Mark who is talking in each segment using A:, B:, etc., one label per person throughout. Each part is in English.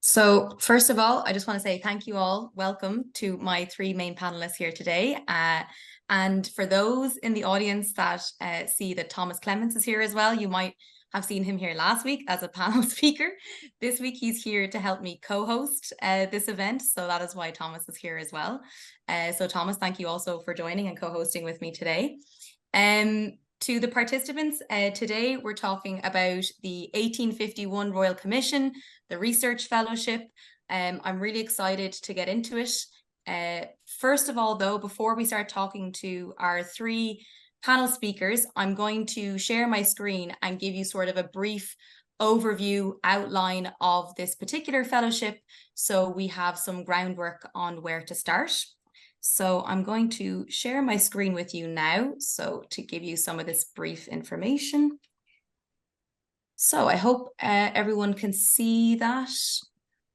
A: So first of all, I just want to say thank you all. Welcome to my three main panelists here today. And for those in the audience that see that Thomas Clements is here as well, you might have seen him here last week as a panel speaker. This week he's here to help me co-host this event. So that is why Thomas is here as well. So Thomas, thank you also for joining and co-hosting with me today. To the participants, today we're talking about the 1851 Royal Commission, the Research Fellowship. I'm really excited to get into it. First of all, though, before we start talking to our three panel speakers, I'm going to share my screen and give you sort of a brief overview outline of this particular fellowship, so we have some groundwork on where to start. So I'm going to share my screen with you now, so to give you some of this brief information. So I hope everyone can see that.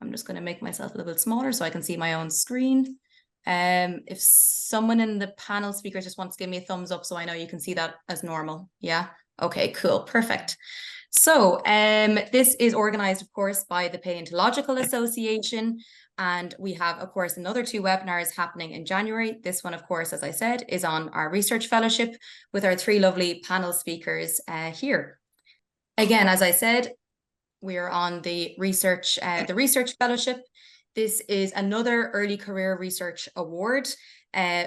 A: I'm just going to make myself a little bit smaller so I can see my own screen. If someone in the panel speakers just wants to give me a thumbs up so I know you can see that as normal. Yeah? Okay, cool, perfect. So this is organized, of course, by the Paleontological Association. And we have, of course, another two webinars happening in January. This one, of course, as I said, is on our research fellowship with our three lovely panel speakers here. Again, as I said, we're on the research fellowship. This is another early career research award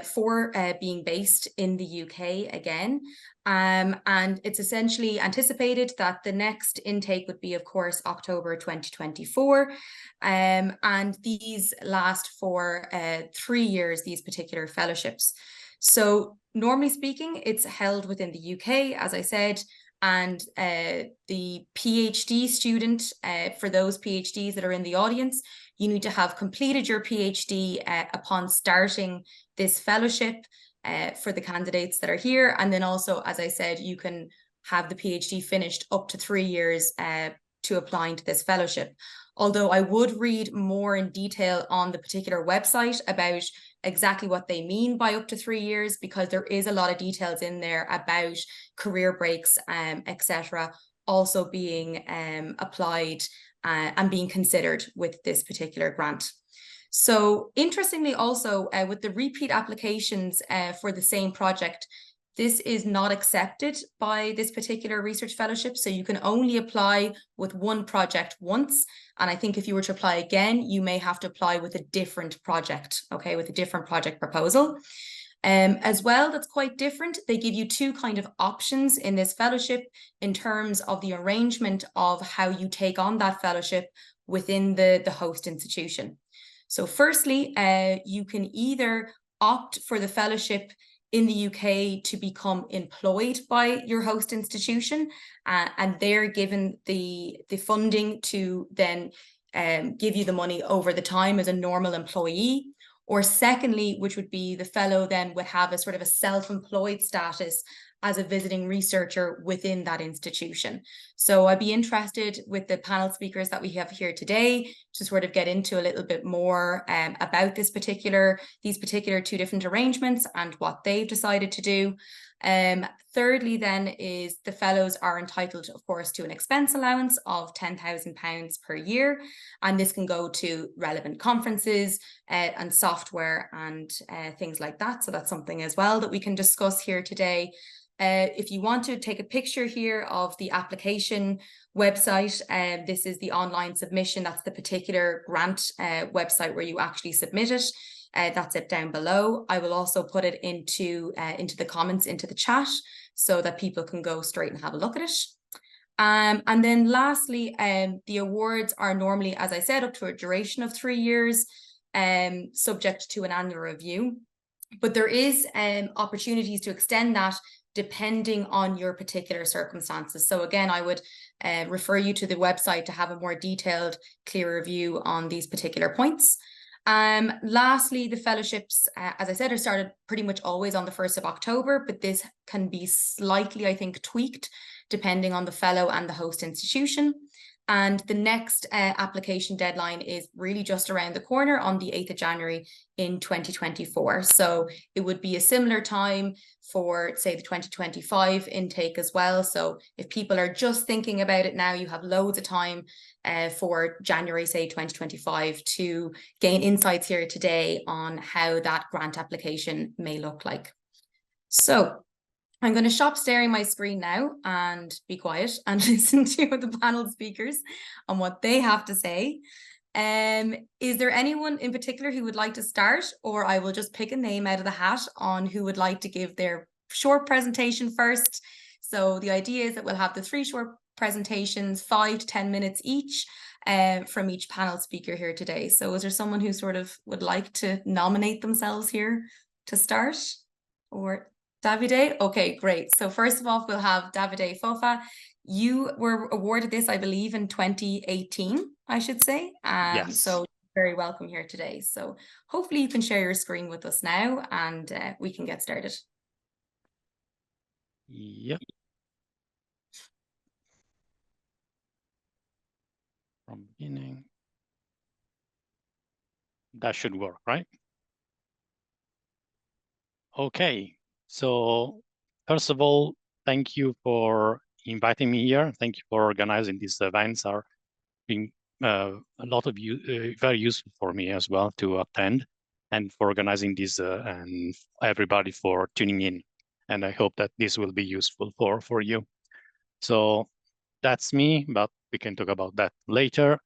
A: for being based in the UK again. And it's essentially anticipated that the next intake would be, of course, October 2024. And these last for 3 years, these particular fellowships. So normally speaking, it's held within the UK, as I said, and the PhD student, for those PhDs that are in the audience, you need to have completed your PhD upon starting this fellowship for the candidates that are here. And then also, as I said, you can have the PhD finished up to 3 years to applying to this fellowship. Although I would read more in detail on the particular website about exactly what they mean by up to 3 years, because there is a lot of details in there about career breaks, etc., also being applied and being considered with this particular grant. So interestingly also, with the repeat applications for the same project, this is not accepted by this particular research fellowship. So you can only apply with one project once. And I think if you were to apply again, you may have to apply with a different project, okay, with a different project proposal. As well, that's quite different. They give you two kind of options in this fellowship in terms of the arrangement of how you take on that fellowship within the host institution. So firstly, you can either opt for the fellowship in the UK to become employed by your host institution, and they're given the funding to then give you the money over the time as a normal employee. Or secondly, which would be the fellow then would have a sort of a self-employed status as a visiting researcher within that institution. So I'd be interested with the panel speakers that we have here today to sort of get into a little bit more about these particular two different arrangements and what they've decided to do. Thirdly, then, is the fellows are entitled, of course, to an expense allowance of £10,000 per year, and this can go to relevant conferences and software and things like that. So that's something as well that we can discuss here today. If you want to take a picture here of the application website, this is the online submission. That's the particular grant website where you actually submit it. That's it down below. I will also put it into the comments, into the chat, so that people can go straight and have a look at it. And then lastly, the awards are normally, as I said, up to a duration of 3 years, subject to an annual review. But there is opportunities to extend that depending on your particular circumstances. So again, I would refer you to the website to have a more detailed, clearer view on these particular points. Lastly, the fellowships, as I said, are started pretty much always on the 1st of October, but this can be slightly, I think, tweaked depending on the fellow and the host institution. And the next application deadline is really just around the corner on the 8th of January in 2024. So it would be a similar time for, say, the 2025 intake as well. So if people are just thinking about it now, you have loads of time for January, say, 2025 to gain insights here today on how that grant application may look like. So I'm going to stop staring my screen now and be quiet and listen to the panel speakers on what they have to say. Is there anyone in particular who would like to start, or I will just pick a name out of the hat on who would like to give their short presentation first? So the idea is that we'll have the 3 short presentations, 5 to 10 minutes each, from each panel speaker here today. So is there someone who sort of would like to nominate themselves here to start? Or Davide? Okay, great. So first of all, we'll have Davide Fofa. You were awarded this, I believe, in 2018, I should say.
B: Yes.
A: So very welcome here today. So hopefully you can share your screen with us now and we can get started.
B: Yep. From beginning. That should work, right? Okay. So first of all, thank you for inviting me here. Thank you for organizing these events. Are being a lot of you very useful for me as well to attend, and for organizing this and everybody for tuning in. And I hope that this will be useful for you. So that's me, but we can talk about that later.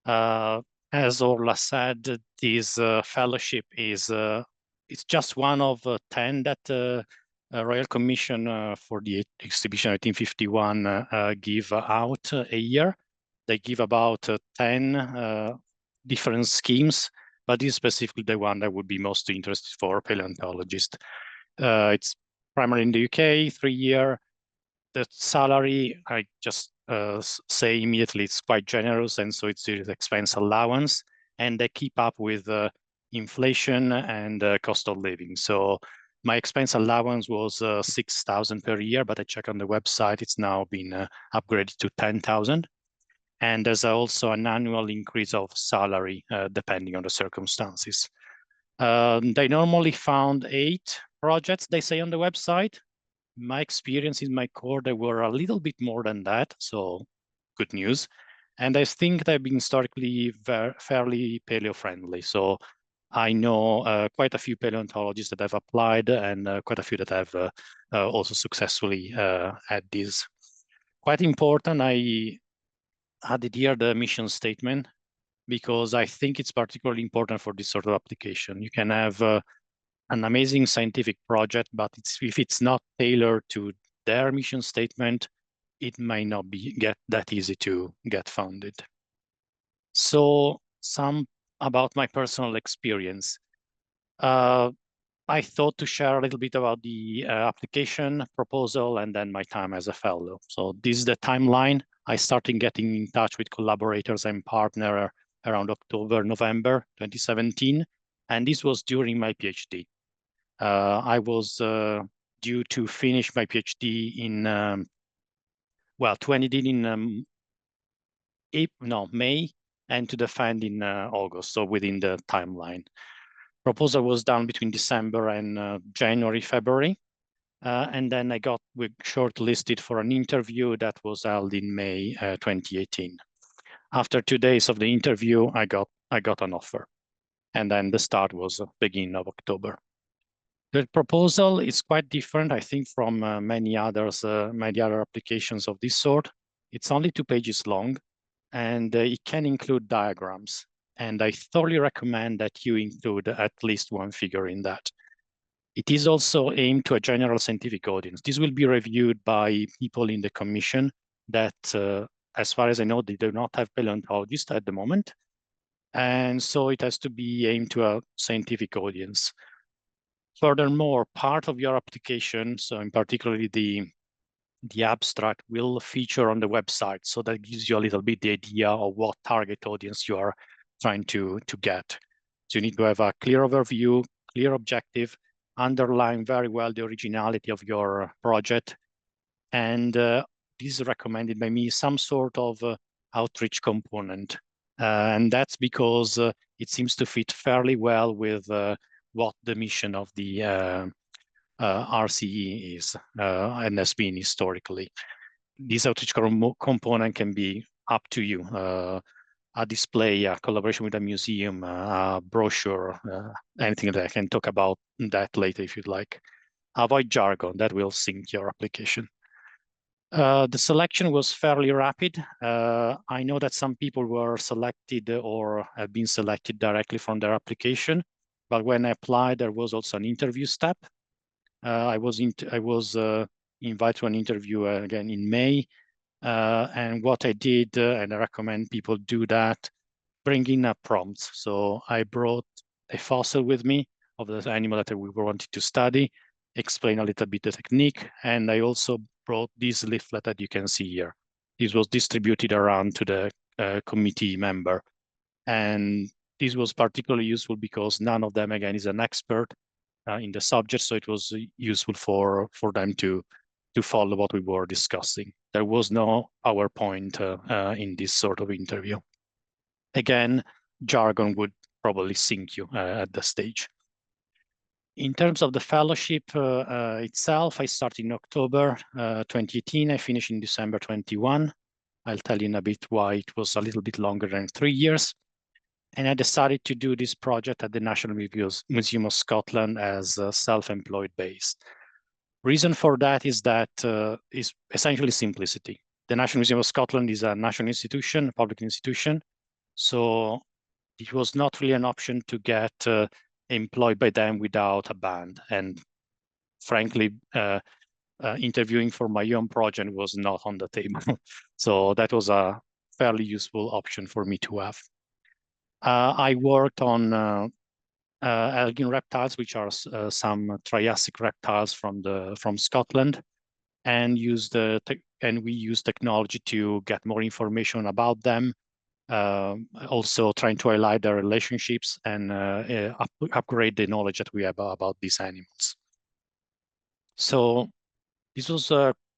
B: As Orla said, this fellowship is it's just one of 10 that Royal Commission for the Exhibition 1851 give out a year. They give about 10 different schemes, but this is specifically the one that would be most interested for paleontologists. It's primarily in the UK, 3-year. The salary, I just say immediately, it's quite generous, and so it's the expense allowance, and they keep up with inflation and cost of living. So my expense allowance was 6,000 per year, but I check on the website, it's now been upgraded to 10,000. And there's also an annual increase of salary depending on the circumstances. They normally found 8 projects, they say on the website. My experience in my core, they were a little bit more than that, so good news. And I think they've been historically fairly paleo-friendly. So I know quite a few paleontologists that have applied, and quite a few that have also successfully had this. Quite important, I added here the mission statement, because I think it's particularly important for this sort of application. You can have an amazing scientific project, but if it's not tailored to their mission statement, it might not be that easy to get funded. So some about my personal experience. I thought to share a little bit about the application proposal and then my time as a fellow. So this is the timeline. I started getting in touch with collaborators and partners around October, November 2017, and this was during my PhD. I was due to finish my PhD in, well, 2018 in May, and to defend in August, so within the timeline. Proposal was done between December and January, February. And then I got shortlisted for an interview that was held in May 2018. After 2 days of the interview, I got an offer. And then the start was beginning of October. The proposal is quite different, I think, from many other applications of this sort. It's only 2 pages long, and it can include diagrams. And I thoroughly recommend that you include at least 1 figure in that. It is also aimed to a general scientific audience. This will be reviewed by people in the commission that, as far as I know, they do not have paleontologists at the moment. And so it has to be aimed to a scientific audience. Furthermore, part of your application, so in particularly the abstract, will feature on the website. So that gives you a little bit the idea of what target audience you are trying to get. So you need to have a clear overview, clear objective, underline very well the originality of your project. And this is recommended by me, some sort of outreach component. And that's because it seems to fit fairly well with what the mission of the RCE is and has been historically. This outreach component can be up to you. A display, a collaboration with a museum, a brochure, anything that I can talk about that later if you'd like. Avoid jargon, that will sink your application. The selection was fairly rapid. I know that some people were selected or have been selected directly from their application, but when I applied, there was also an interview step. I was invited to an interview again in May, and what I did, and I recommend people do that, bring in a prompt. So I brought a fossil with me of the animal that we wanted to study, explain a little bit the technique, and I also brought this leaflet that you can see here. This was distributed around to the committee member. And this was particularly useful because none of them, again, is an expert in the subject, so it was useful for them to follow what we were discussing. There was no PowerPoint in this sort of interview. Again, jargon would probably sink you at the stage. In terms of the fellowship itself, I started in October 2018. I finished in December 21. I'll tell you in a bit why it was a little bit longer than 3 years. And I decided to do this project at the National Museum of Scotland as a self-employed base. Reason for that is essentially simplicity. The National Museum of Scotland is a national institution, a public institution. So it was not really an option to get employed by them without a band. And frankly, interviewing for my own project was not on the table. So that was a fairly useful option for me to have. I worked on algae reptiles, which are some Triassic reptiles from Scotland, and we use technology to get more information about them. Also trying to highlight their relationships and upgrade the knowledge that we have about these animals. So this was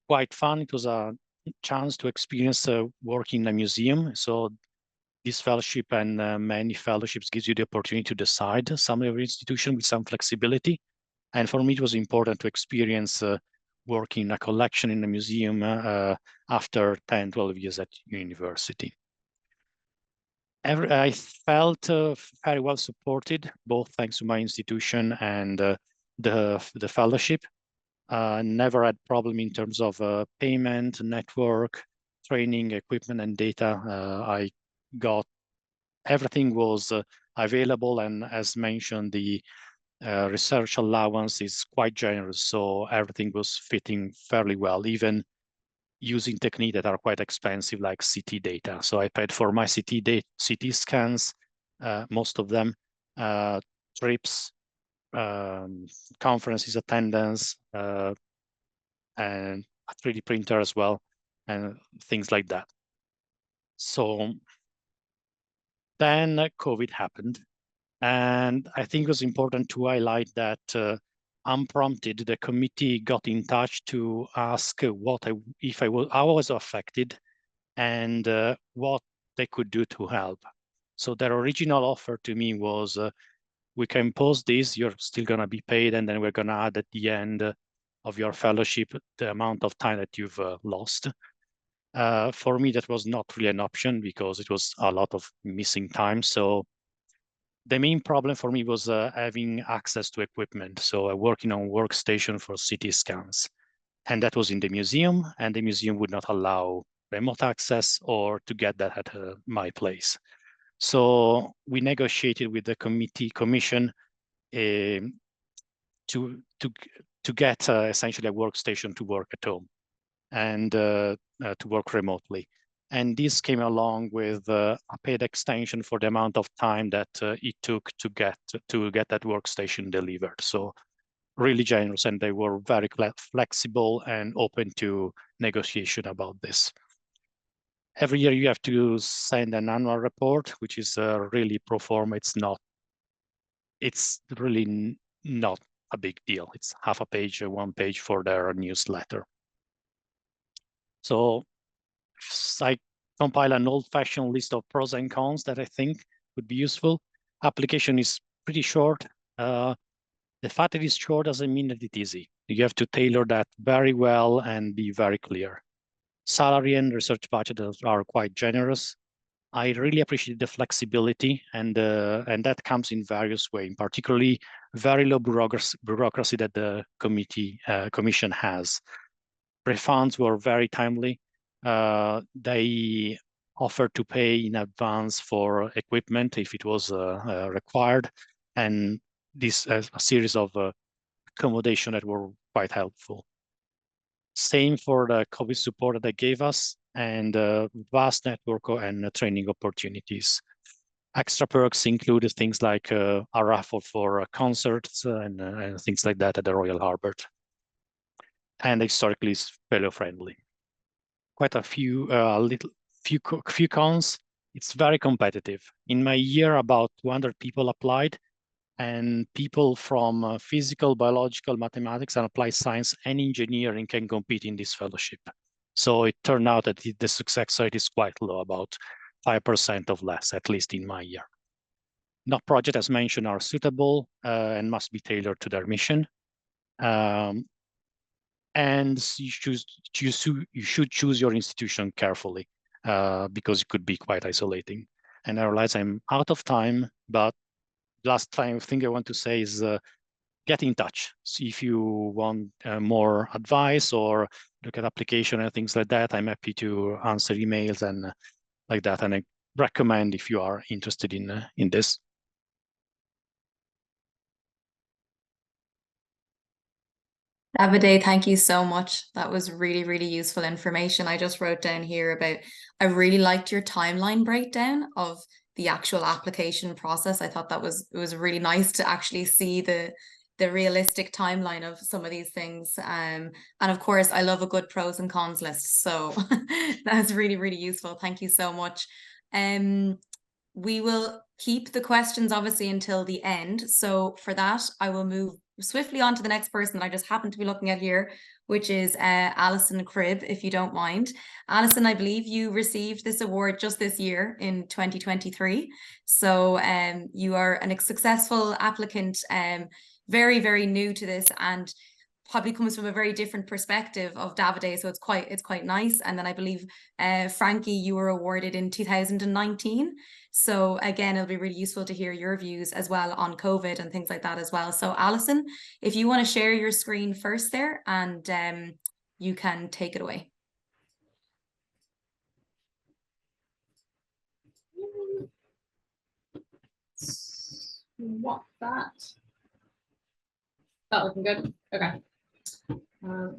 B: quite fun. It was a chance to experience working in a museum. So this fellowship and many fellowships gives you the opportunity to decide some of your institution with some flexibility. And for me, it was important to experience working in a collection in a museum after 10, 12 years at university. I felt very well supported, both thanks to my institution and the fellowship. Never had problem in terms of payment, network, training, equipment, and data. I got everything was available, and as mentioned, the research allowance is quite generous, so everything was fitting fairly well, even using techniques that are quite expensive, like CT data. So I paid for my CT scans, most of them, trips, conferences attendance, and a 3D printer as well, and things like that. So then COVID happened. And I think it was important to highlight that unprompted, the committee got in touch to ask how I was affected and what they could do to help. So their original offer to me was, we can post this, you're still gonna be paid, and then we're gonna add at the end of your fellowship the amount of time that you've lost. For me, that was not really an option because it was a lot of missing time. So the main problem for me was having access to equipment. So working on workstation for CT scans. And that was in the museum, and the museum would not allow remote access or to get that at my place. So we negotiated with the commission to get essentially a workstation to work at home and to work remotely. And this came along with a paid extension for the amount of time that it took to get that workstation delivered. So really generous, and they were very flexible and open to negotiation about this. Every year you have to send an annual report, which is really pro forma. It's really not a big deal. It's half a page, 1 page for their newsletter. So I compile an old-fashioned list of pros and cons that I think would be useful. Application is pretty short. The fact that it's short doesn't mean that it's easy. You have to tailor that very well and be very clear. Salary and research budgets are quite generous. I really appreciate the flexibility, and that comes in various ways, particularly very low bureaucracy that the commission has. Refunds were very timely. They offered to pay in advance for equipment if it was required, and this a series of accommodation that were quite helpful. Same for the COVID support that they gave us, and vast network and training opportunities. Extra perks included things like a raffle for concerts and things like that at the Royal Albert. And historically, it's fellow-friendly. Quite a few few cons. It's very competitive. In my year, about 200 people applied, and people from physical, biological, mathematics, and applied science and engineering can compete in this fellowship. So it turned out that the success rate is quite low, about 5% of less, at least in my year. Not projects, as mentioned, are suitable and must be tailored to their mission. And you should choose your institution carefully because it could be quite isolating. And I realize I'm out of time, but last thing I want to say is get in touch. See if you want more advice or look at application and things like that. I'm happy to answer emails and like that. And I recommend if you are interested in this.
A: Davide, thank you so much. That was really, really useful information. I just wrote down here about, I really liked your timeline breakdown of the actual application process. I thought that it was really nice to actually see the realistic timeline of some of these things. And of course, I love a good pros and cons list. So that's really, really useful. Thank you so much. We will keep the questions obviously until the end. So for that, I will move swiftly on to the next person that I just happen to be looking at here, which is Alison Cribb, if you don't mind. Alison, I believe you received this award just this year in 2023. So you are a successful applicant, very, very new to this, and probably comes from a very different perspective of Davide, so it's quite nice. And then I believe Frankie, you were awarded in 2019. So again, it'll be really useful to hear your views as well on COVID and things like that as well. So Alison, if you want to share your screen first there, and you can take it away.
C: Swap that. That looking good. Okay.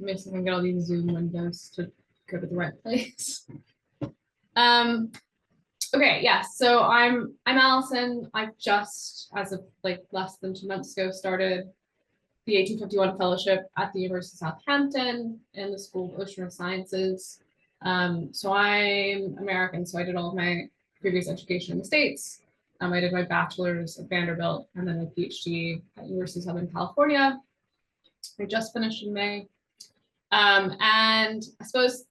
C: Maybe I can get all these Zoom windows to go to the right place. Okay, yeah. So I'm Alison. I've just, as of like less than 2 months ago, started the 1851 Fellowship at the University of Southampton in the School of Ocean Sciences. So I'm American, so I did all of my previous education in the States. I did my bachelor's at Vanderbilt and then my PhD at University of Southern California. I just finished in May. And I suppose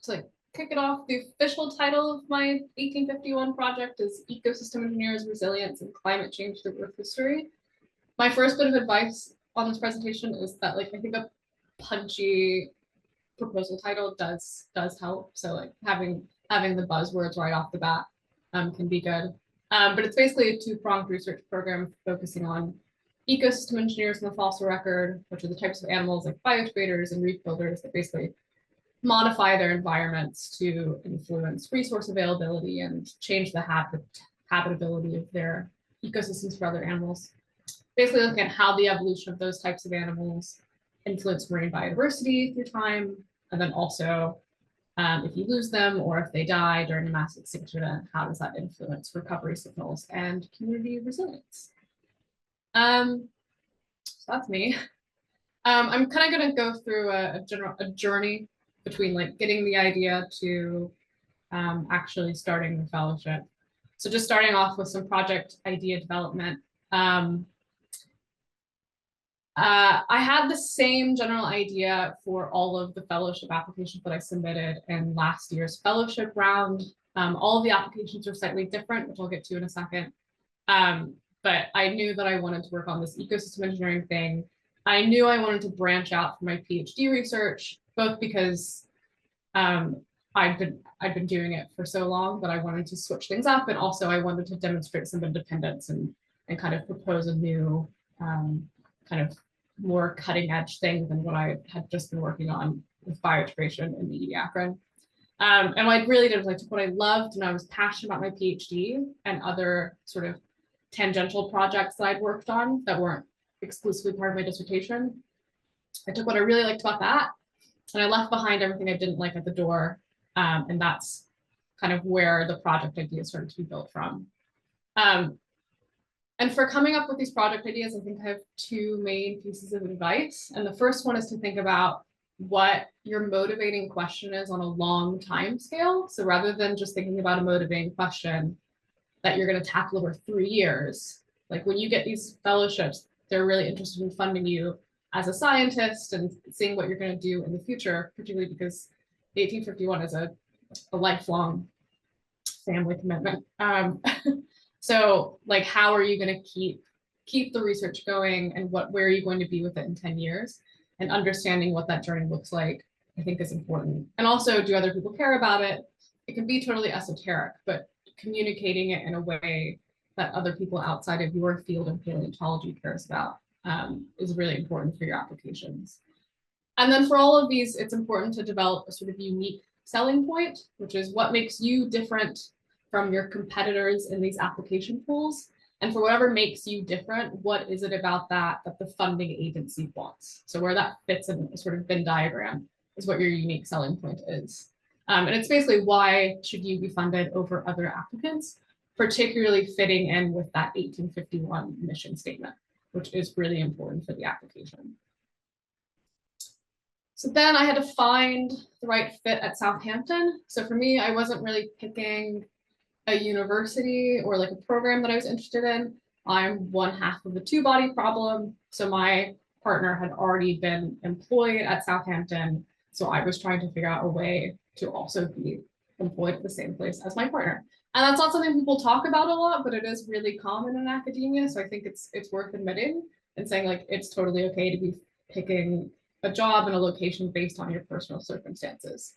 C: to like kick it off, the official title of my 1851 project is Ecosystem Engineers, Resilience, and Climate Change Through Earth History. My first bit of advice on this presentation is that like I think a punchy proposal title does help. So like having the buzzwords right off the bat can be good. But it's basically a two-pronged research program focusing on ecosystem engineers in the fossil record, which are the types of animals like biotraders and reef builders that basically modify their environments to influence resource availability and change the habitability of their ecosystems for other animals. Basically looking at how the evolution of those types of animals influence marine biodiversity through time, and then also if you lose them or if they die during a mass extinction event, how does that influence recovery signals and community resilience? So that's me. I'm kind of going to go through a journey between like getting the idea to actually starting the fellowship. So just starting off with some project idea development. I had the same general idea for all of the fellowship applications that I submitted in last year's fellowship round. All of the applications are slightly different, which I'll get to in a second. But I knew that I wanted to work on this ecosystem engineering thing. I knew I wanted to branch out for my PhD research, both because I'd been doing it for so long that I wanted to switch things up, and also I wanted to demonstrate some independence and kind of propose a new kind of more cutting edge thing than what I had just been working on with biointegration in the ECR. And what I really did was I took what I loved and I was passionate about my PhD and other sort of tangential projects that I'd worked on that weren't exclusively part of my dissertation. I took what I really liked about that and I left behind everything I didn't like at the door. And that's kind of where the project ideas started to be built from. And for coming up with these project ideas, I think I have two main pieces of advice. And the first one is to think about what your motivating question is on a long time scale. So rather than just thinking about a motivating question that you're going to tackle over 3 years, like when you get these fellowships, they're really interested in funding you as a scientist and seeing what you're going to do in the future, particularly because the 1851 is a lifelong family commitment. So like, how are you going to keep the research going and where are you going to be with it in 10 years? And understanding what that journey looks like, I think is important. And also, do other people care about it? It can be totally esoteric, but communicating it in a way that other people outside of your field of paleontology cares about is really important for your applications. And then for all of these, it's important to develop a sort of unique selling point, which is what makes you different from your competitors in these application pools. And for whatever makes you different, what is it about that the funding agency wants? So where that fits in a sort of Venn diagram is what your unique selling point is. And it's basically why should you be funded over other applicants, particularly fitting in with that 1851 mission statement, which is really important for the application. So then I had to find the right fit at Southampton. So for me, I wasn't really picking a university or like a program that I was interested in. I'm one half of the two-body problem. So my partner had already been employed at Southampton. So I was trying to figure out a way to also be employed at the same place as my partner. And that's not something people talk about a lot, but it is really common in academia. So I think it's worth admitting and saying like, it's totally okay to be picking a job and a location based on your personal circumstances.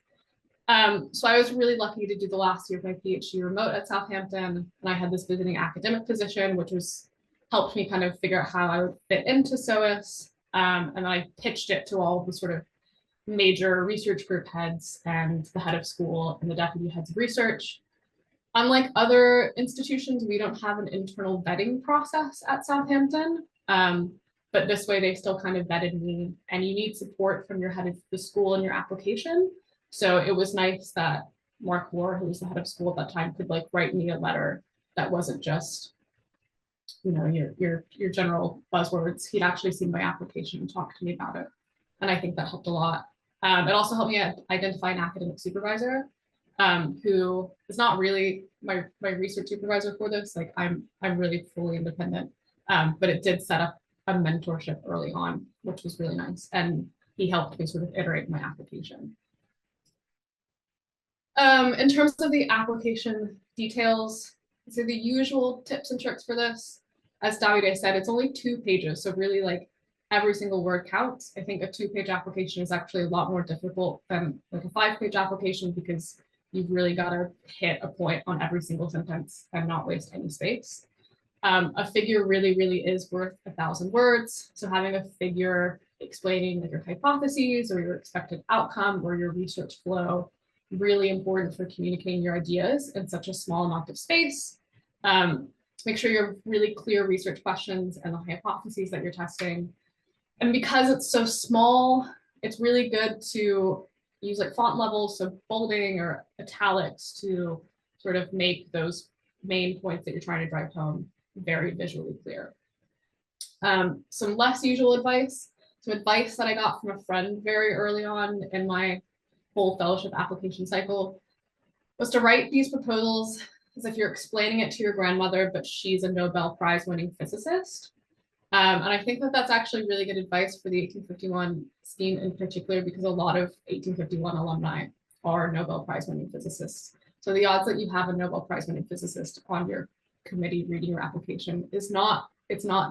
C: So I was really lucky to do the last year of my PhD remote at Southampton, and I had this visiting academic position, which helped me kind of figure out how I would fit into SOAS. And I pitched it to all of the sort of major research group heads and the head of school and the deputy heads of research. Unlike other institutions, we don't have an internal vetting process at Southampton, but this way they still kind of vetted me, and you need support from your head of the school in your application. So it was nice that Mark Moore, who was the head of school at that time, could like write me a letter that wasn't just, you know, your general buzzwords. He'd actually seen my application and talked to me about it. And I think that helped a lot. It also helped me identify an academic supervisor who is not really my research supervisor for this. Like I'm really fully independent, but it did set up a mentorship early on, which was really nice. And he helped me sort of iterate my application. In terms of the application details, so the usual tips and tricks for this, as Davide said, it's only 2 pages. So really like every single word counts. I think a 2-page application is actually a lot more difficult than like a 5-page application because you've really got to hit a point on every single sentence and not waste any space. A figure really is worth 1,000 words. So having a figure explaining like your hypotheses or your expected outcome or your research flow, really important for communicating your ideas in such a small amount of space. Make sure you have really clear research questions and the hypotheses that you're testing. And because it's so small, it's really good to use like font levels, so bolding or italics to sort of make those main points that you're trying to drive home very visually clear. Some less usual advice. Some advice that I got from a friend very early on in my whole fellowship application cycle was to write these proposals as if you're explaining it to your grandmother, but she's a Nobel Prize winning physicist. And I think that that's actually really good advice for the 1851 scheme in particular, because a lot of 1851 alumni are Nobel Prize winning physicists. So So the odds that you have a Nobel Prize winning physicist on your committee reading your application it's not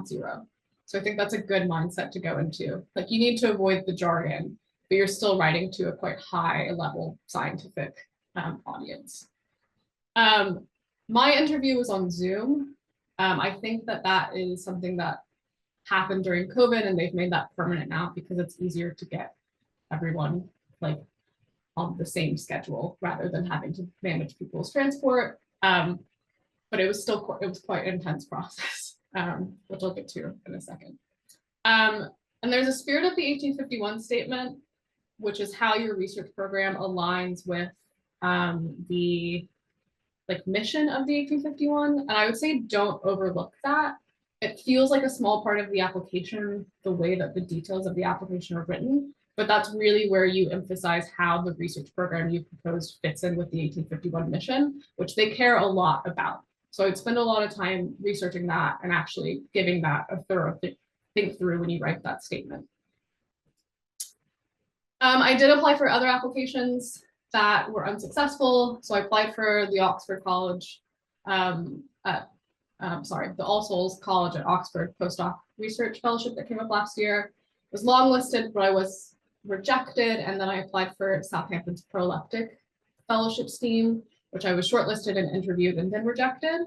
C: zero. So I think that's a good mindset to go into. Like you need to avoid the jargon, but you're still writing to a quite high level scientific audience. My interview was on Zoom. I think that is something that happened during COVID and they've made that permanent now because it's easier to get everyone like on the same schedule rather than having to manage people's transport. But it was quite an intense process, which I'll get to in a second. And there's a spirit of the 1851 statement, which is how your research program aligns with the mission of the 1851. And I would say don't overlook that. It feels like a small part of the application, the way that the details of the application are written, but that's really where you emphasize how the research program you proposed fits in with the 1851 mission, which they care a lot about. So I'd spend a lot of time researching that and actually giving that a thorough think through when you write that statement. I did apply for other applications that were unsuccessful. So I applied for the Oxford College, the All Souls College at Oxford postdoc research fellowship that came up last year. It was longlisted, but I was rejected. And then I applied for Southampton's proleptic fellowship scheme, which I was shortlisted and interviewed and then rejected.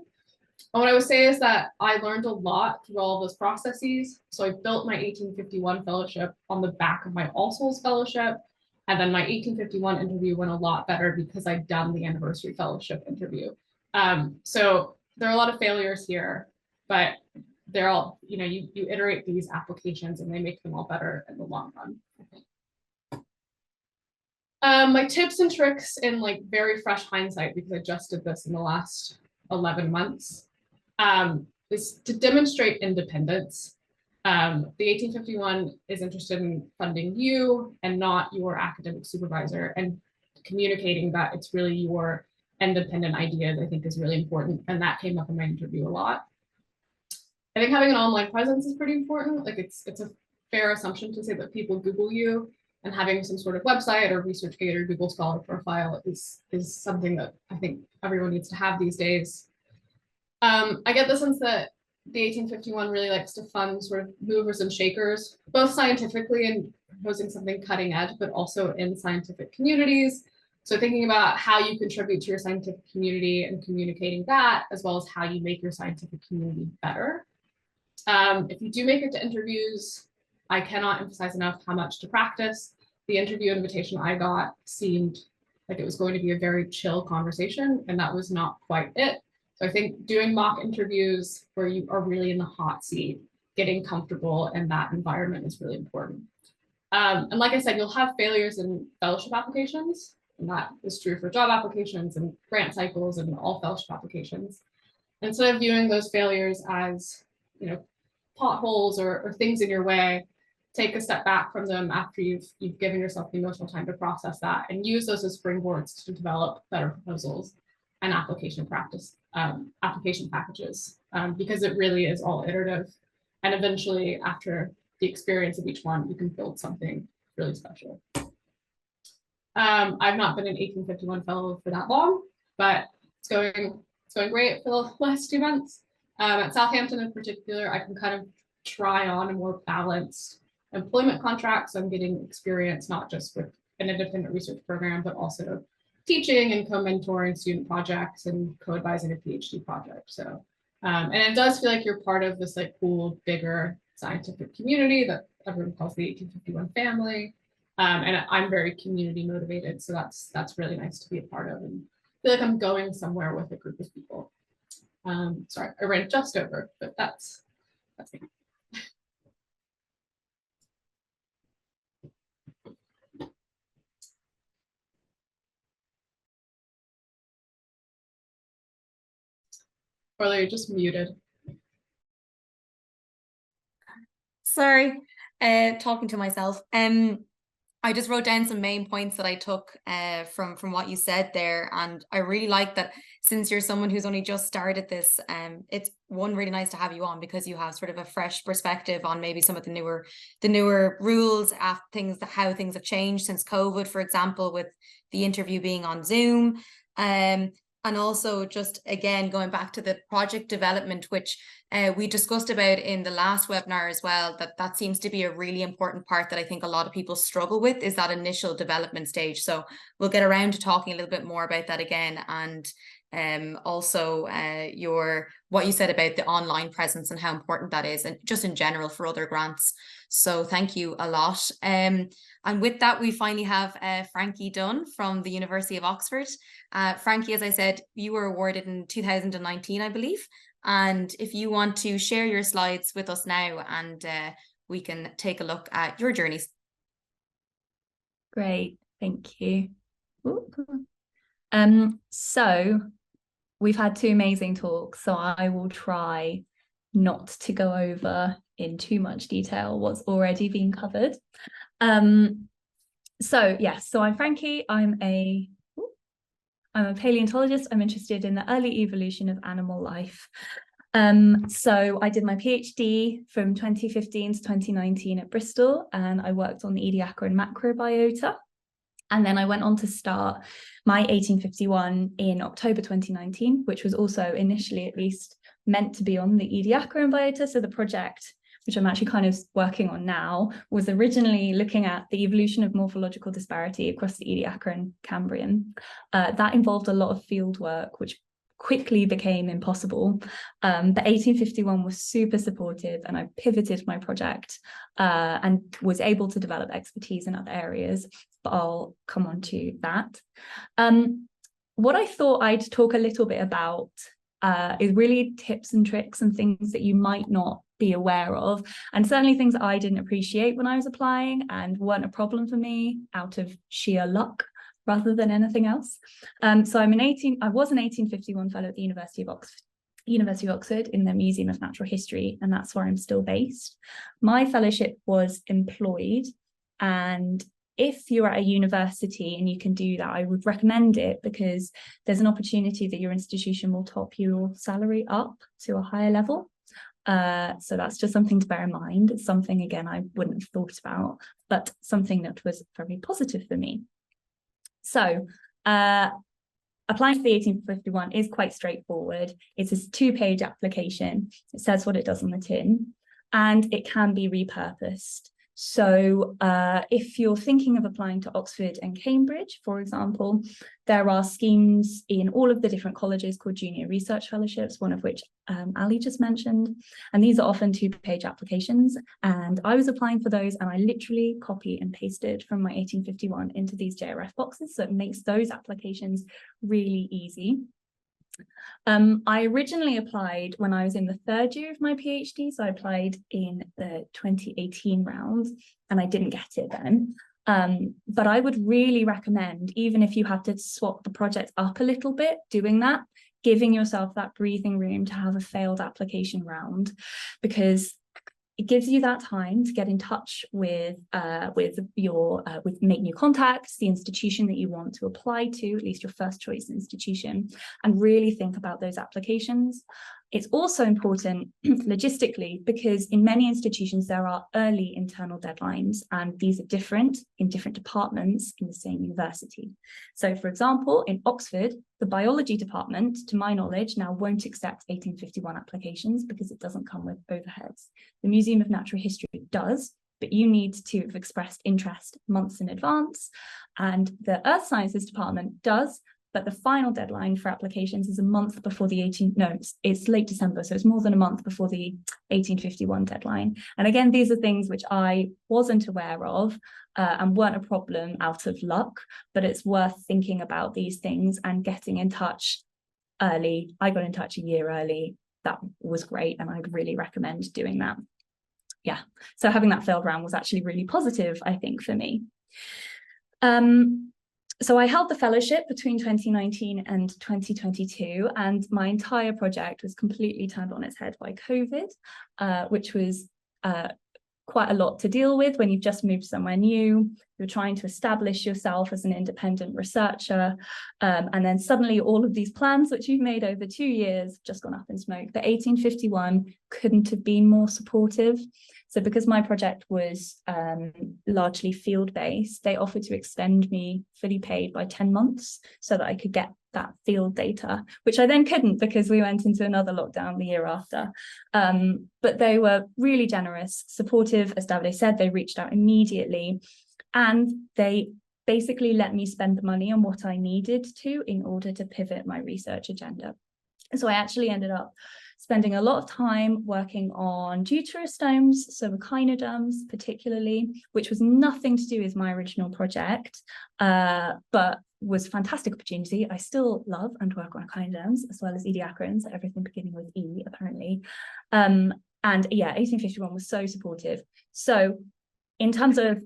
C: And what I would say is that I learned a lot through all of those processes. So I built my 1851 fellowship on the back of my All Souls fellowship. And then my 1851 interview went a lot better because I'd done the anniversary fellowship interview. So there are a lot of failures here, but they're all, you iterate these applications and they make them all better in the long run, I think. My tips and tricks in very fresh hindsight, because I just did this in the last 11 months, is to demonstrate independence. The 1851 is interested in funding you and not your academic supervisor, and communicating that it's really your independent ideas, I think, is really important. And that came up in my interview a lot. I think having an online presence is pretty important. It's a fair assumption to say that people Google you, and having some sort of website or ResearchGate or Google Scholar profile is something that I think everyone needs to have these days. I get the sense that the 1851 really likes to fund sort of movers and shakers, both scientifically and proposing something cutting edge, but also in scientific communities. So thinking about how you contribute to your scientific community and communicating that, as well as how you make your scientific community better. If you do make it to interviews, I cannot emphasize enough how much to practice. The interview invitation I got seemed like it was going to be a very chill conversation, and that was not quite it. So I think doing mock interviews where you are really in the hot seat, getting comfortable in that environment is really important. And like I said, you'll have failures in fellowship applications, and that is true for job applications and grant cycles and all fellowship applications. Instead of viewing those failures as, potholes or things in your way, take a step back from them after you've given yourself the emotional time to process that, and use those as springboards to develop better proposals and application packages, because it really is all iterative. And eventually, after the experience of each one, you can build something really special. I've not been an 1851 fellow for that long, but it's going great for the last 2 months. At Southampton in particular, I can kind of try on a more balanced employment contract. So I'm getting experience not just with an independent research program, but also teaching and co-mentoring student projects and co-advising a PhD project. So, and it does feel like you're part of this cool, bigger scientific community that everyone calls the 1851 family. And I'm very community motivated. So that's really nice to be a part of, and feel like I'm going somewhere with a group of people. Sorry, I ran just over, but that's me. Or you're just muted.
A: Sorry, talking to myself. I just wrote down some main points that I took from what you said there, and I really like that since you're someone who's only just started this, it's really nice to have you on, because you have sort of a fresh perspective on maybe some of the newer rules, how things have changed since COVID, for example, with the interview being on Zoom. And also just, again, going back to the project development, which we discussed about in the last webinar as well, that seems to be a really important part that I think a lot of people struggle with, is that initial development stage. So we'll get around to talking a little bit more about that again. And also what you said about the online presence and how important that is, and just in general for other grants. So thank you a lot. And with that, we finally have Frankie Dunn from the University of Oxford. Frankie, as I said, you were awarded in 2019, I believe. And if you want to share your slides with us now, and we can take a look at your journeys.
D: Great, thank you. So we've had two amazing talks, so I will try not to go over in too much detail what's already been covered. So yes, so I'm Frankie. I'm a paleontologist. I'm interested in the early evolution of animal life. So I did my PhD from 2015 to 2019 at Bristol, and I worked on the Ediacaran macrobiota. And then I went on to start my 1851 in October 2019, which was also initially, at least, meant to be on the Ediacaran biota. So the project, which I'm actually kind of working on now, was originally looking at the evolution of morphological disparity across the Ediacaran Cambrian. That involved a lot of field work, which quickly became impossible. But 1851 was super supportive, and I pivoted my project and was able to develop expertise in other areas, but I'll come on to that. What I thought I'd talk a little bit about is really tips and tricks and things that you might not be aware of, and certainly things that I didn't appreciate when I was applying and weren't a problem for me out of sheer luck rather than anything else. So I was an 1851 fellow at the University of Oxford in the Museum of Natural History, and that's where I'm still based. My fellowship was employed, and if you're at a university and you can do that, I would recommend it, because there's an opportunity that your institution will top your salary up to a higher level. So that's just something to bear in mind. It's something, again, I wouldn't have thought about, but something that was very positive for me. So applying for the 1851 is quite straightforward. It's a 2-page application. It says what it does on the tin, and it can be repurposed. So if you're thinking of applying to Oxford and Cambridge, for example, there are schemes in all of the different colleges called Junior Research Fellowships, one of which Ali just mentioned. And these are often 2-page applications. And I was applying for those, and I literally copy and pasted from my 1851 into these JRF boxes. So it makes those applications really easy. I originally applied when I was in the 3rd year of my PhD, so I applied in the 2018 round, and I didn't get it then. But I would really recommend, even if you have to swap the project up a little bit, doing that, giving yourself that breathing room to have a failed application round, because it gives you that time to get in touch with make new contacts, the institution that you want to apply to, at least your first choice institution, and really think about those applications. It's also important logistically, because in many institutions there are early internal deadlines, and these are different in different departments in the same university. So for example, in Oxford, the biology department, to my knowledge, now won't accept 1851 applications because it doesn't come with overheads. The Museum of Natural History does, but you need to have expressed interest months in advance. And the Earth Sciences department does, but the final deadline for applications is a month before the it's late December, so it's more than a month before the 1851 deadline. And again, these are things which I wasn't aware of and weren't a problem out of luck, but it's worth thinking about these things and getting in touch early. I got in touch a year early. That was great, and I'd really recommend doing that. Yeah, so having that failed round was actually really positive, I think, for me. So I held the fellowship between 2019 and 2022, and my entire project was completely turned on its head by COVID, which was quite a lot to deal with when you've just moved somewhere new. You're trying to establish yourself as an independent researcher, and then suddenly all of these plans which you've made over 2 years just gone up in smoke. The 1851 couldn't have been more supportive. So because my project was largely field-based, they offered to extend me fully paid by 10 months so that I could get that field data, which I then couldn't because we went into another lockdown the year after. But they were really generous, supportive. As Davide said, they reached out immediately, and they basically let me spend the money on what I needed to in order to pivot my research agenda. So I actually ended up spending a lot of time working on deuterostomes, so echinoderms particularly, which was nothing to do with my original project, but was a fantastic opportunity. I still love and work on echinoderms as well as ediacarans, everything beginning with E apparently. And yeah, 1851 was so supportive. So in terms of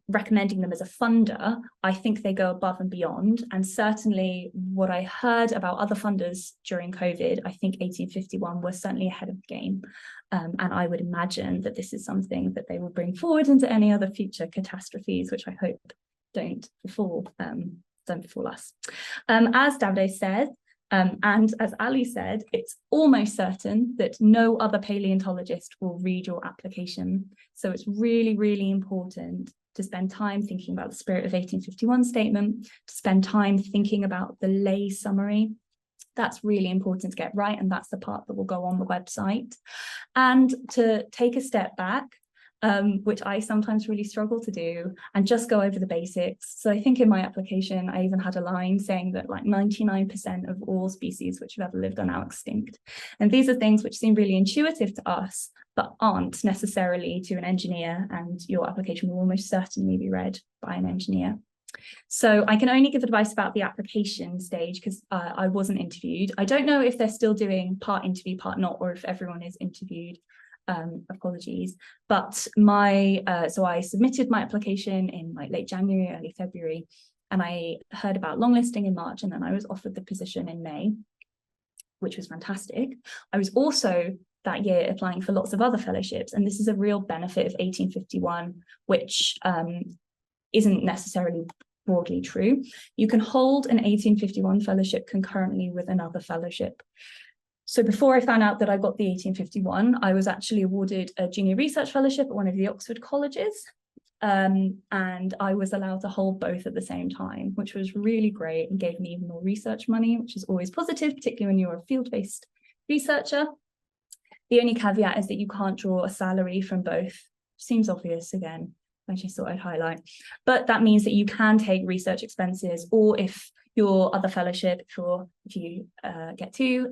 D: recommending them as a funder, I think they go above and beyond. And certainly what I heard about other funders during COVID, I think 1851 was certainly ahead of the game. And I would imagine that this is something that they will bring forward into any other future catastrophes, which I hope don't befall us. As Davide said, and as Ali said, it's almost certain that no other paleontologist will read your application. So it's really, really important to spend time thinking about the spirit of 1851 statement, to spend time thinking about the lay summary. That's really important to get right, and that's the part that will go on the website. And to take a step back, which I sometimes really struggle to do, and just go over the basics. So I think in my application, I even had a line saying that like 99% of all species which have ever lived are now extinct. And these are things which seem really intuitive to us, but aren't necessarily to an engineer, and your application will almost certainly be read by an engineer. So I can only give advice about the application stage because I wasn't interviewed. I don't know if they're still doing part interview, part not, or if everyone is interviewed. Apologies, but so I submitted my application in like late January, early February, and I heard about longlisting in March, and then I was offered the position in May, which was fantastic. I was also that year applying for lots of other fellowships, and this is a real benefit of 1851, which isn't necessarily broadly true. You can hold an 1851 fellowship concurrently with another fellowship. So before I found out that I got the 1851, I was actually awarded a junior research fellowship at one of the Oxford colleges. And I was allowed to hold both at the same time, which was really great and gave me even more research money, which is always positive, particularly when you're a field-based researcher. The only caveat is that you can't draw a salary from both. Seems obvious again, I just thought I'd highlight. But that means that you can take research expenses, or if your other fellowship, if you get to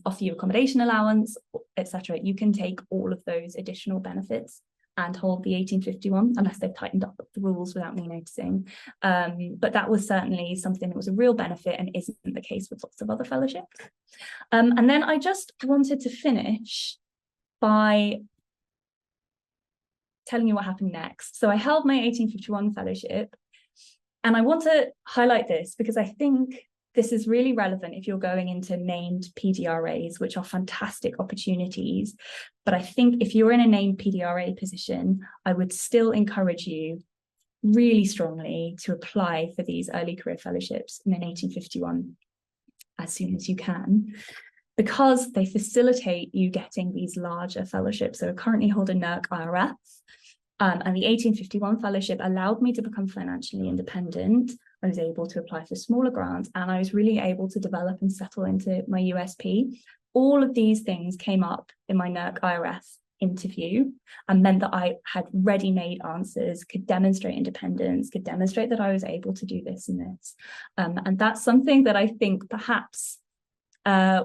D: offer you accommodation allowance, etc., you can take all of those additional benefits and hold the 1851, unless they've tightened up the rules without me noticing. But that was certainly something that was a real benefit and isn't the case with lots of other fellowships. And then I just wanted to finish by telling you what happened next. So I held my 1851 fellowship. And I want to highlight this because I think this is really relevant if you're going into named PDRAs, which are fantastic opportunities. But I think if you're in a named PDRA position, I would still encourage you really strongly to apply for these early career fellowships in an 1851 as soon as you can, because they facilitate you getting these larger fellowships. So I currently hold a NERC IRF. And the 1851 fellowship allowed me to become financially independent. I was able to apply for smaller grants, and I was really able to develop and settle into my USP. All of these things came up in my NERC IRF interview and meant that I had ready-made answers, could demonstrate independence, could demonstrate that I was able to do this and this. And that's something that I think perhaps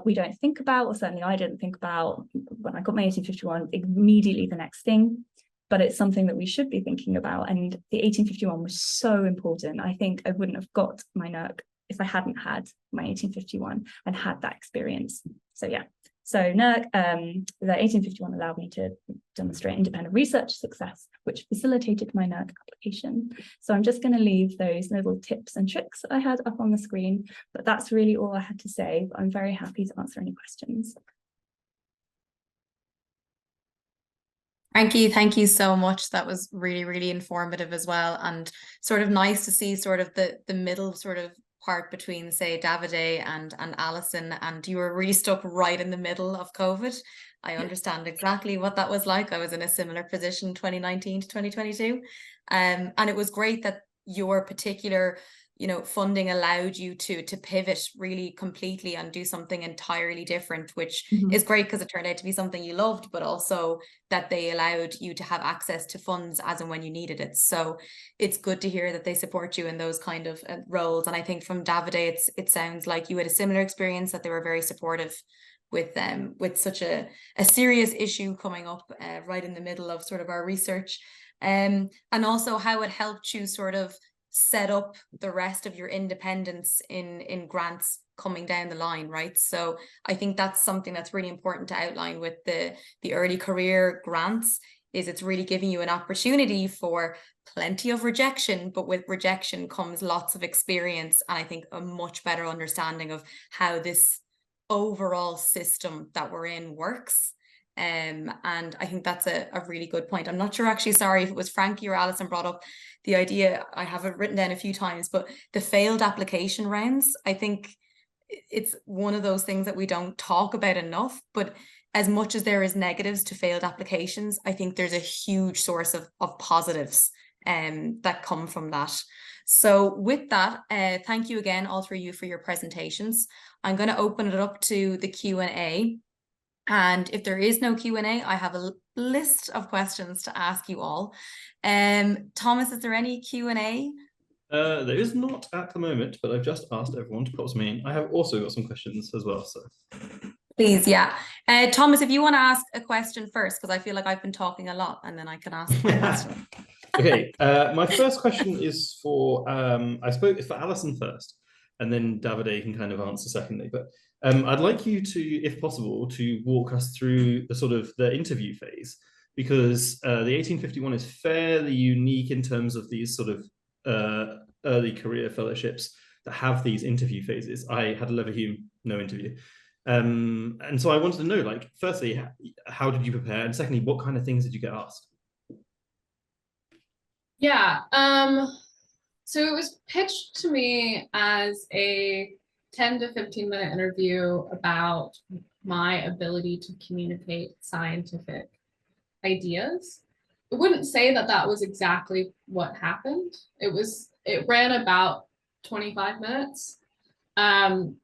D: we don't think about, or certainly I didn't think about when I got my 1851, immediately the next thing. But it's something that we should be thinking about. And the 1851 was so important. I think I wouldn't have got my NERC if I hadn't had my 1851 and had that experience. So yeah, so NERC, the 1851 allowed me to demonstrate independent research success, which facilitated my NERC application. So I'm just going to leave those little tips and tricks that I had up on the screen, but that's really all I had to say. But I'm very happy to answer any questions.
A: Thank you so much. That was really, really informative as well, and sort of nice to see sort of the middle sort of part between, say, Davide and Alison, and you were really stuck right in the middle of COVID. I understand exactly what that was like. I was in a similar position 2019 to 2022. And it was great that your particular, funding allowed you to pivot really completely and do something entirely different, which is great because it turned out to be something you loved, but also that they allowed you to have access to funds as and when you needed it. So it's good to hear that they support you in those kind of roles. And I think from Davide, it sounds like you had a similar experience, that they were very supportive with such a serious issue coming up right in the middle of sort of our research. And also how it helped you sort of set up the rest of your independence in grants coming down the line, right? So I think that's something that's really important to outline with the early career grants, is it's really giving you an opportunity for plenty of rejection, but with rejection comes lots of experience, and I think a much better understanding of how this overall system that we're in works. And I think that's a really good point. I'm not sure, actually, sorry if it was Frankie or Alison brought up the idea, I have it written down a few times, but the failed application rounds, I think it's one of those things that we don't talk about enough, but as much as there is negatives to failed applications, I think there's a huge source of positives that come from that. So with that, thank you again, all three of you, for your presentations. I'm going to open it up to the Q&A. And if there is no Q&A, I have a list of questions to ask you all. Thomas, is there any Q&A?
E: There is not at the moment, but I've just asked everyone to pop me in. I have also got some questions as well, so.
A: Please, yeah. Thomas, if you want to ask a question first, because I feel like I've been talking a lot, and then I can ask my question.
E: Okay, my first question is for, I suppose it's for Alison first, and then Davide can kind of answer secondly. But I'd like you to, if possible, to walk us through the sort of the interview phase, because the 1851 is fairly unique in terms of these sort of early career fellowships that have these interview phases. I had a Leverhulme, no interview. And so I wanted to know, like, firstly, how did you prepare? And secondly, what kind of things did you get asked?
C: Yeah, so it was pitched to me as a 10 to 15 minute interview about my ability to communicate scientific ideas. I wouldn't say that that was exactly what happened. It ran about 25 minutes. And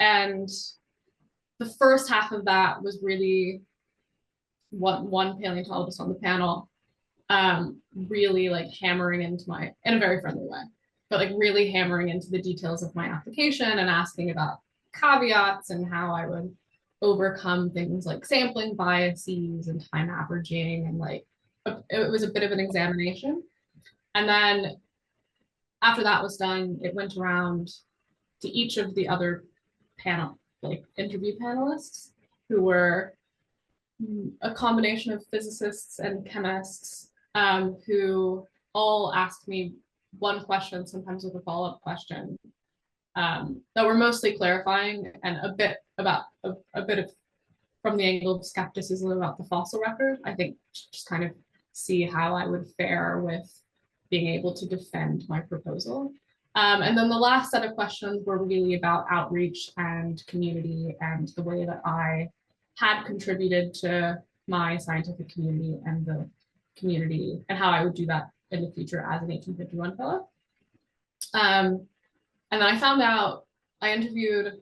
C: the first half of that was really one paleontologist on the panel really like hammering into in a very friendly way, but like really hammering into the details of my application and asking about caveats and how I would overcome things like sampling biases and time averaging, and like it was a bit of an examination. And then after that was done, it went around to each of the other interview panelists, who were a combination of physicists and chemists, who all asked me one question, sometimes with a follow-up question, that were mostly clarifying and a bit of from the angle of skepticism about the fossil record. I think just kind of see how I would fare with being able to defend my proposal. And then the last set of questions were really about outreach and community and the way that I had contributed to my scientific community and the community, and how I would do that in the future as an 1851 fellow. And then I found out, I interviewed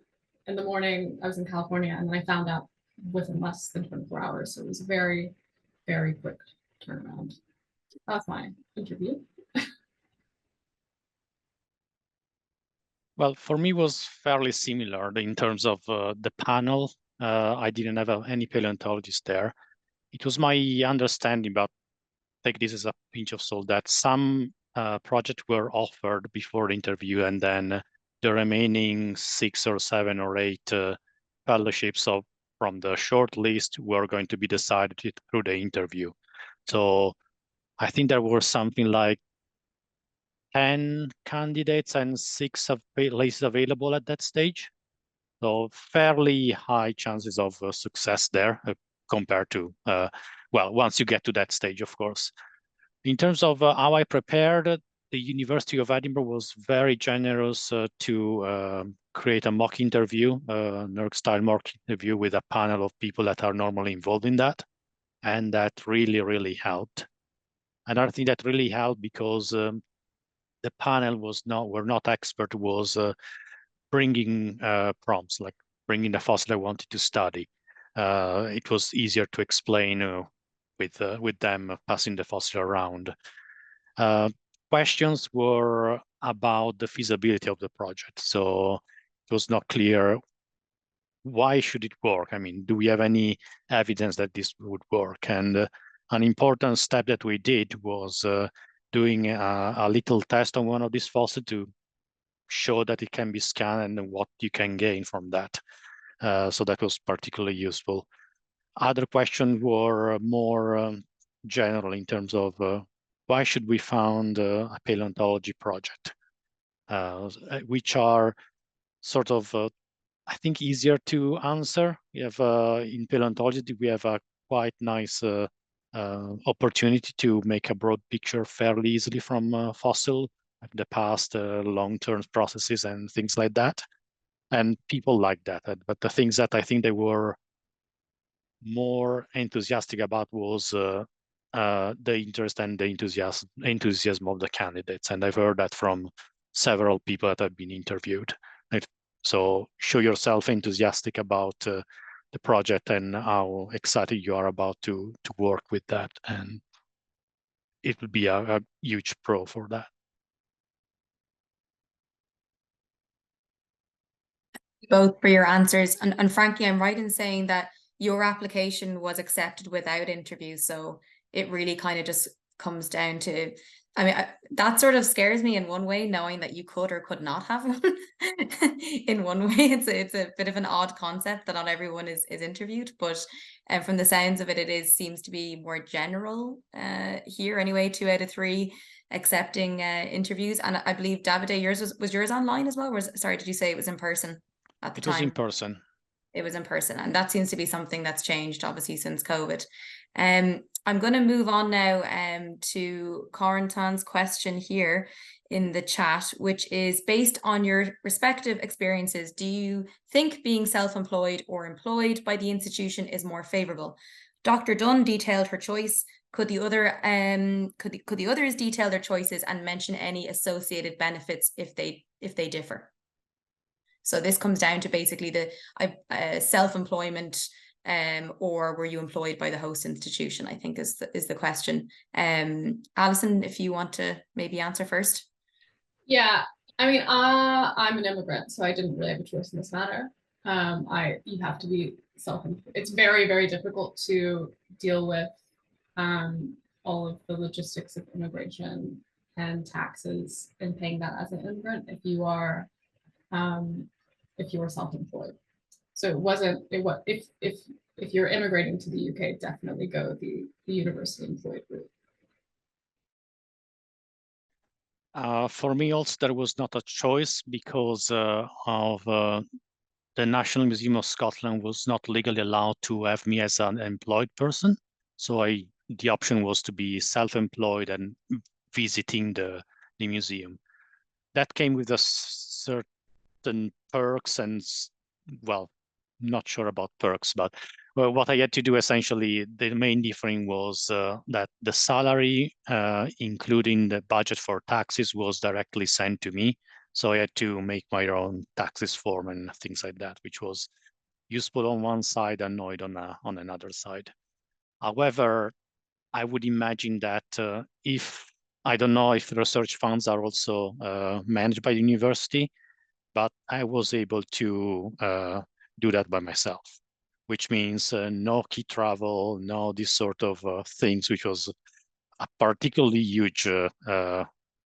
C: in the morning, I was in California, and then I found out within less than 24 hours. So it was a very, very quick turnaround. That's my interview.
B: Well, for me, it was fairly similar in terms of the panel. I didn't have any paleontologists there. It was my understanding, but take this as a pinch of salt, that some projects were offered before the interview, and then the remaining 6 or 7 or 8 fellowships from the short list were going to be decided through the interview. So I think there were something like 10 candidates and 6 places available at that stage. So fairly high chances of success there compared to, well, once you get to that stage, of course. In terms of how I prepared, the University of Edinburgh was very generous to create a mock interview, NERC-style mock interview with a panel of people that are normally involved in that. And that really, really helped. Another thing that really helped because the panel were not expert, was bringing prompts, like bringing the fossil I wanted to study. It was easier to explain with them passing the fossil around. Questions were about the feasibility of the project. So it was not clear, why should it work? I mean, do we have any evidence that this would work? And an important step that we did was doing a little test on one of these fossils to show that it can be scanned and what you can gain from that. So that was particularly useful. Other questions were more general in terms of why should we found a paleontology project, which are sort of, I think, easier to answer. We have in paleontology, we have a quite nice opportunity to make a broad picture fairly easily from fossil, like the past, long-term processes and things like that. And people like that. But the things that I think they were more enthusiastic about was the interest and the enthusiasm of the candidates. And I've heard that from several people that have been interviewed. So show yourself enthusiastic about the project and how excited you are about to work with that. And it would be a huge pro for that.
A: Both for your answers. And frankly, I'm right in saying that your application was accepted without interview. So it really kind of just comes down to, I mean, that sort of scares me in one way, knowing that you could or could not have one. In one way, it's a bit of an odd concept that not everyone is interviewed, but from the sounds of it, seems to be more general here anyway. 2 out of 3 accepting interviews. And I believe, Davide, yours was yours online as well? Sorry, did you say it was in person at the time?
B: It was in person.
A: It was in person, and that seems to be something that's changed obviously since COVID. I'm going to move on now to Corentin's question here in the chat, which is, based on your respective experiences, do you think being self-employed or employed by the institution is more favorable? Dr. Dunn detailed her choice. Could the others detail their choices and mention any associated benefits if they differ? So this comes down to basically the self-employment, or were you employed by the host institution, I think is the question. Alison, if you want to maybe answer first.
C: Yeah, I mean, I'm an immigrant, so I didn't really have a choice in this matter. You have to be self-employed. It's very, very difficult to deal with all of the logistics of immigration and taxes and paying that as an immigrant if you are self-employed. So if you're immigrating to the UK, definitely go the university employed route.
B: For me also, there was not a choice because of the National Museum of Scotland was not legally allowed to have me as an employed person. So the option was to be self-employed and visiting the museum. That came with a certain perks and, well, not sure about perks, but what I had to do essentially, the main difference was that the salary, including the budget for taxes, was directly sent to me. So I had to make my own taxes form and things like that, which was useful on one side, annoyed on another side. However, I would imagine that I don't know if research funds are also managed by the university, but I was able to do that by myself, which means no key travel, no this sort of things, which was a particularly huge,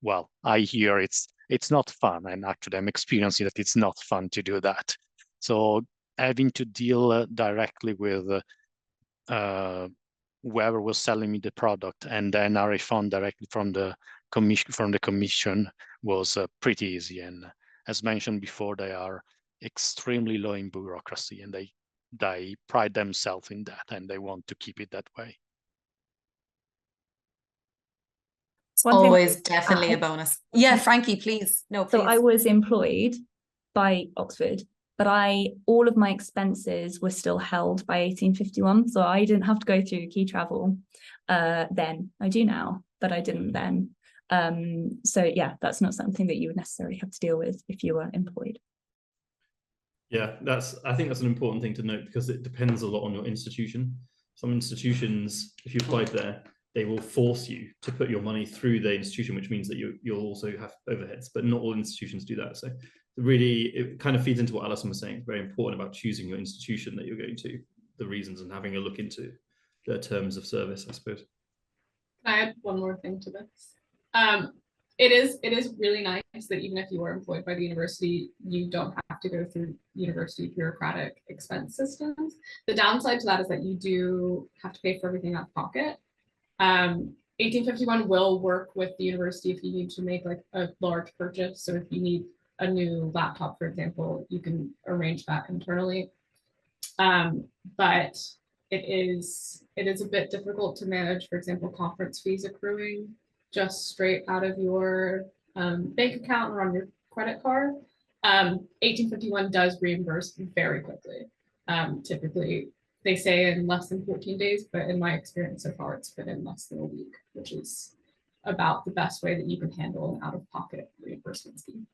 B: well, I hear it's not fun, and actually I'm experiencing that it's not fun to do that. So having to deal directly with whoever was selling me the product, and then a refund directly from the commission was pretty easy. And as mentioned before, they are extremely low in bureaucracy, and they pride themselves in that, and they want to keep it that way.
D: One thing
A: Always
D: to
A: definitely a
D: add,
A: bonus. Yeah, Frankie, please. No,
D: so
A: please.
D: I was employed by Oxford, but all of my expenses were still held by 1851. So I didn't have to go through key travel then. I do now, but I didn't then. So yeah, that's not something that you would necessarily have to deal with if you were employed.
E: Yeah, I think that's an important thing to note, because it depends a lot on your institution. Some institutions, if you applied there, they will force you to put your money through the institution, which means that you'll also have overheads, but not all institutions do that. So really, it kind of feeds into what Alison was saying. It's very important about choosing your institution that you're going to, the reasons, and having a look into the terms of service, I suppose.
C: Can I add one more thing to this? It is really nice that even if you are employed by the university, you don't have to go through university bureaucratic expense systems. The downside to that is that you do have to pay for everything out of pocket. 1851 will work with the university if you need to make like a large purchase. So if you need a new laptop, for example, you can arrange that internally. But it is a bit difficult to manage, for example, conference fees accruing just straight out of your bank account or on your credit card. 1851 does reimburse very quickly. Typically, they say in less than 14 days, but in my experience so far, it's been in less than a week, which is about the best way that you can handle an out-of-pocket reimbursement scheme.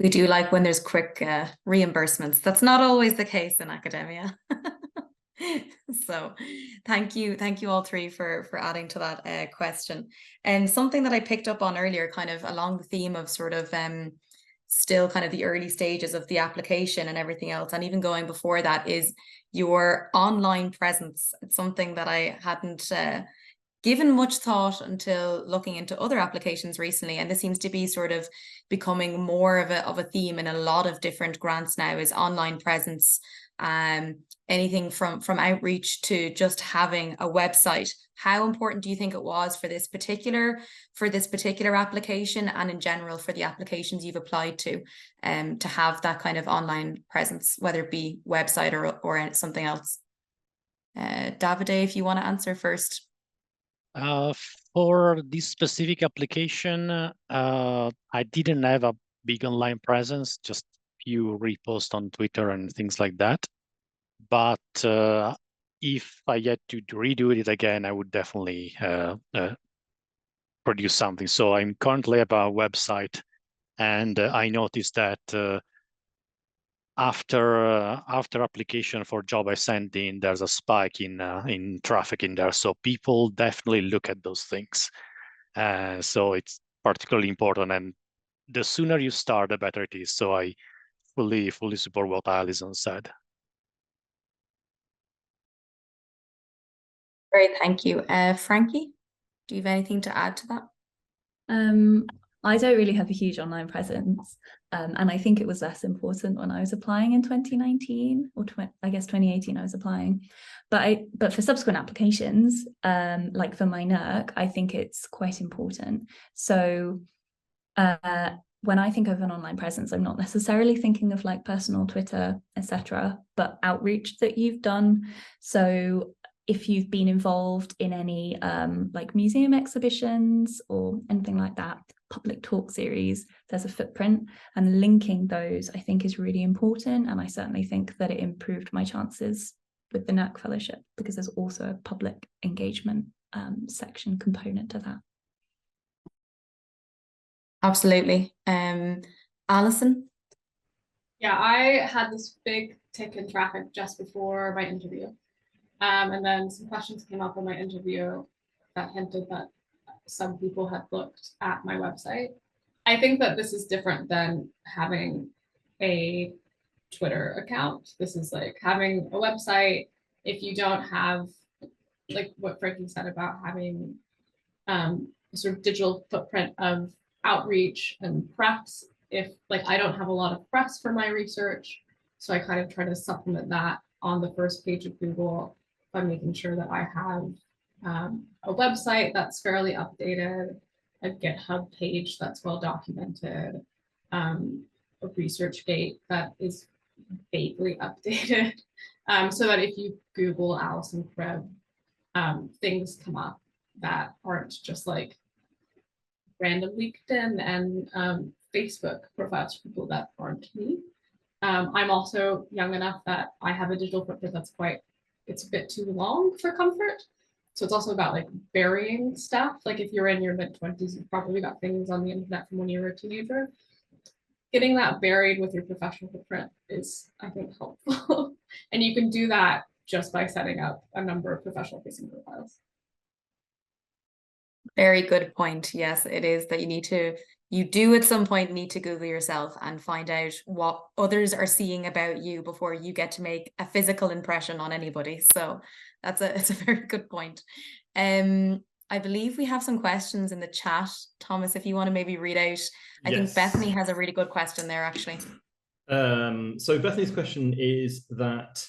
A: We do like when there's quick reimbursements. That's not always the case in academia. So thank you all three for adding to that question. And something that I picked up on earlier, kind of along the theme of sort of still kind of the early stages of the application and everything else, and even going before that, is your online presence. It's something that I hadn't given much thought until looking into other applications recently, and this seems to be sort of becoming more of a theme in a lot of different grants now, is online presence. Anything from outreach to just having a website. How important do you think it was for this particular application, and in general for the applications you've applied to have that kind of online presence, whether it be website or something else? Davide, if you want to answer first.
B: For this specific application, I didn't have a big online presence, just few reposts on Twitter and things like that. But if I had to redo it again, I would definitely produce something. So I'm currently at a website, and I noticed that after application for job I sent in, there's a spike in traffic in there. So people definitely look at those things. So it's particularly important, and the sooner you start, the better it is. So I fully support what Alison said.
A: Great, thank you. Frankie, do you have anything to add to that?
D: I don't really have a huge online presence, and I think it was less important when I was applying in 2019 or I guess 2018 I was applying. But for subsequent applications, like for my NERC, I think it's quite important. So when I think of an online presence, I'm not necessarily thinking of like personal Twitter, etc., but outreach that you've done. So if you've been involved in any like museum exhibitions or anything like that, public talk series, there's a footprint, and linking those I think is really important. And I certainly think that it improved my chances with the NERC fellowship, because there's also a public engagement section component to that.
A: Absolutely. Alison?
C: Yeah, I had this big tick in traffic just before my interview. And then some questions came up in my interview that hinted that some people had looked at my website. I think that this is different than having a Twitter account. This is like having a website. If you don't have, like what Frankie said about having a sort of digital footprint of outreach and press, if like I don't have a lot of press for my research, so I kind of try to supplement that on the first page of Google by making sure that I have a website that's fairly updated, a GitHub page that's well documented, a ResearchGate that is vaguely updated, so that if you Google Alison Krebs, things come up. that aren't just like random LinkedIn and Facebook profiles for people that aren't me. I'm also young enough that I have a digital footprint that's it's a bit too long for comfort. So it's also about like burying stuff. Like if you're in your mid-20s, you've probably got things on the internet from when you were a teenager. Getting that buried with your professional footprint is, I think, helpful. And you can do that just by setting up a number of professional facing profiles.
A: Very good point. Yes, it is that you do at some point need to Google yourself and find out what others are seeing about you before you get to make a physical impression on anybody. So it's a very good point. I believe we have some questions in the chat. Thomas, if you want to maybe read out, I think Bethany has a really good question there, actually.
E: So Bethany's question is that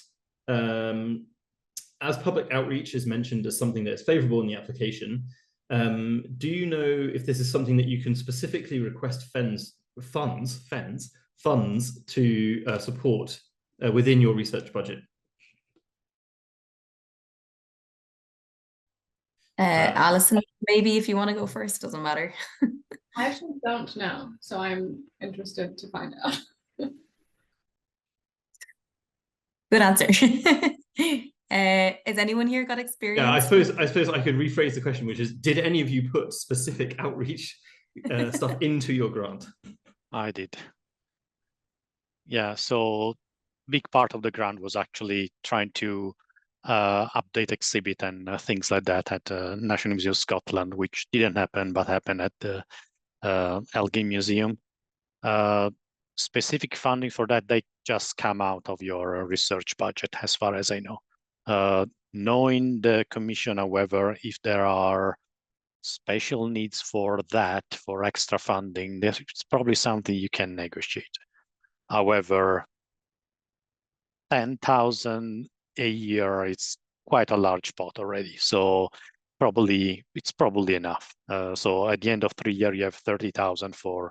E: as public outreach is mentioned as something that's favorable in the application, do you know if this is something that you can specifically request funds to support within your research budget?
A: Alison, maybe if you want to go first, doesn't matter.
C: I actually don't know, so I'm interested to find out.
A: Good answer. Has anyone here got experience?
E: Yeah, I suppose I could rephrase the question, which is, did any of you put specific outreach stuff into your grant?
B: I did. Yeah, so big part of the grant was actually trying to update exhibit and things like that at National Museum of Scotland, which didn't happen, but happened at the Elgin Museum. Specific funding for that, they just come out of your research budget, as far as I know. Knowing the commission, however, if there are special needs for that, for extra funding, it's probably something you can negotiate. However, 10,000 a year, it's quite a large pot already. So it's probably enough. So at the end of 3 years, you have 30,000 for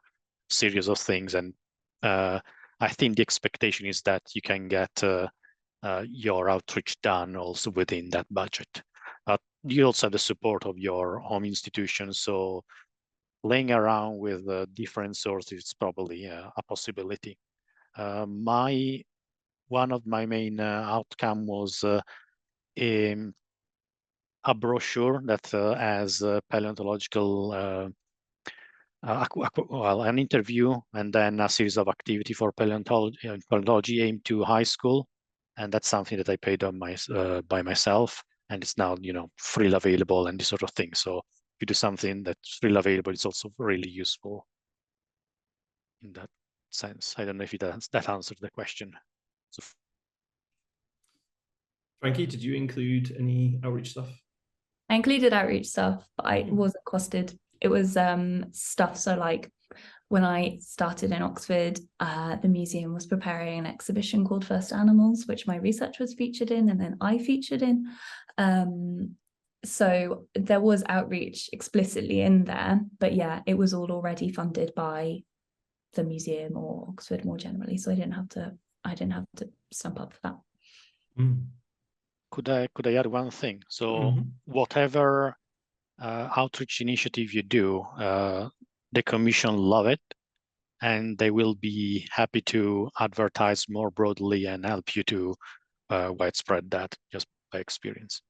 B: series of things. And I think the expectation is that you can get your outreach done also within that budget. You also have the support of your home institution. So playing around with different sources is probably a possibility. One of my main outcome was a brochure that has paleontological, an interview and then a series of activity for paleontology aimed to high school, and that's something that I paid on by myself, and it's now freely available and this sort of thing. So if you do something that's freely available, it's also really useful in that sense. I don't know if that answered the question. So,
E: Frankie, did you include any outreach stuff?
D: I included outreach stuff, but it wasn't costed. It was stuff. So like when I started in Oxford, the museum was preparing an exhibition called First Animals, which my research was featured in, and then I featured in. So there was outreach explicitly in there, but yeah, it was all already funded by the museum or Oxford more generally. So I didn't have to stump up for that.
E: Mm.
B: Could I add one thing? So whatever outreach initiative you do, the commission love it, and they will be happy to advertise more broadly and help you to widespread that just by experience.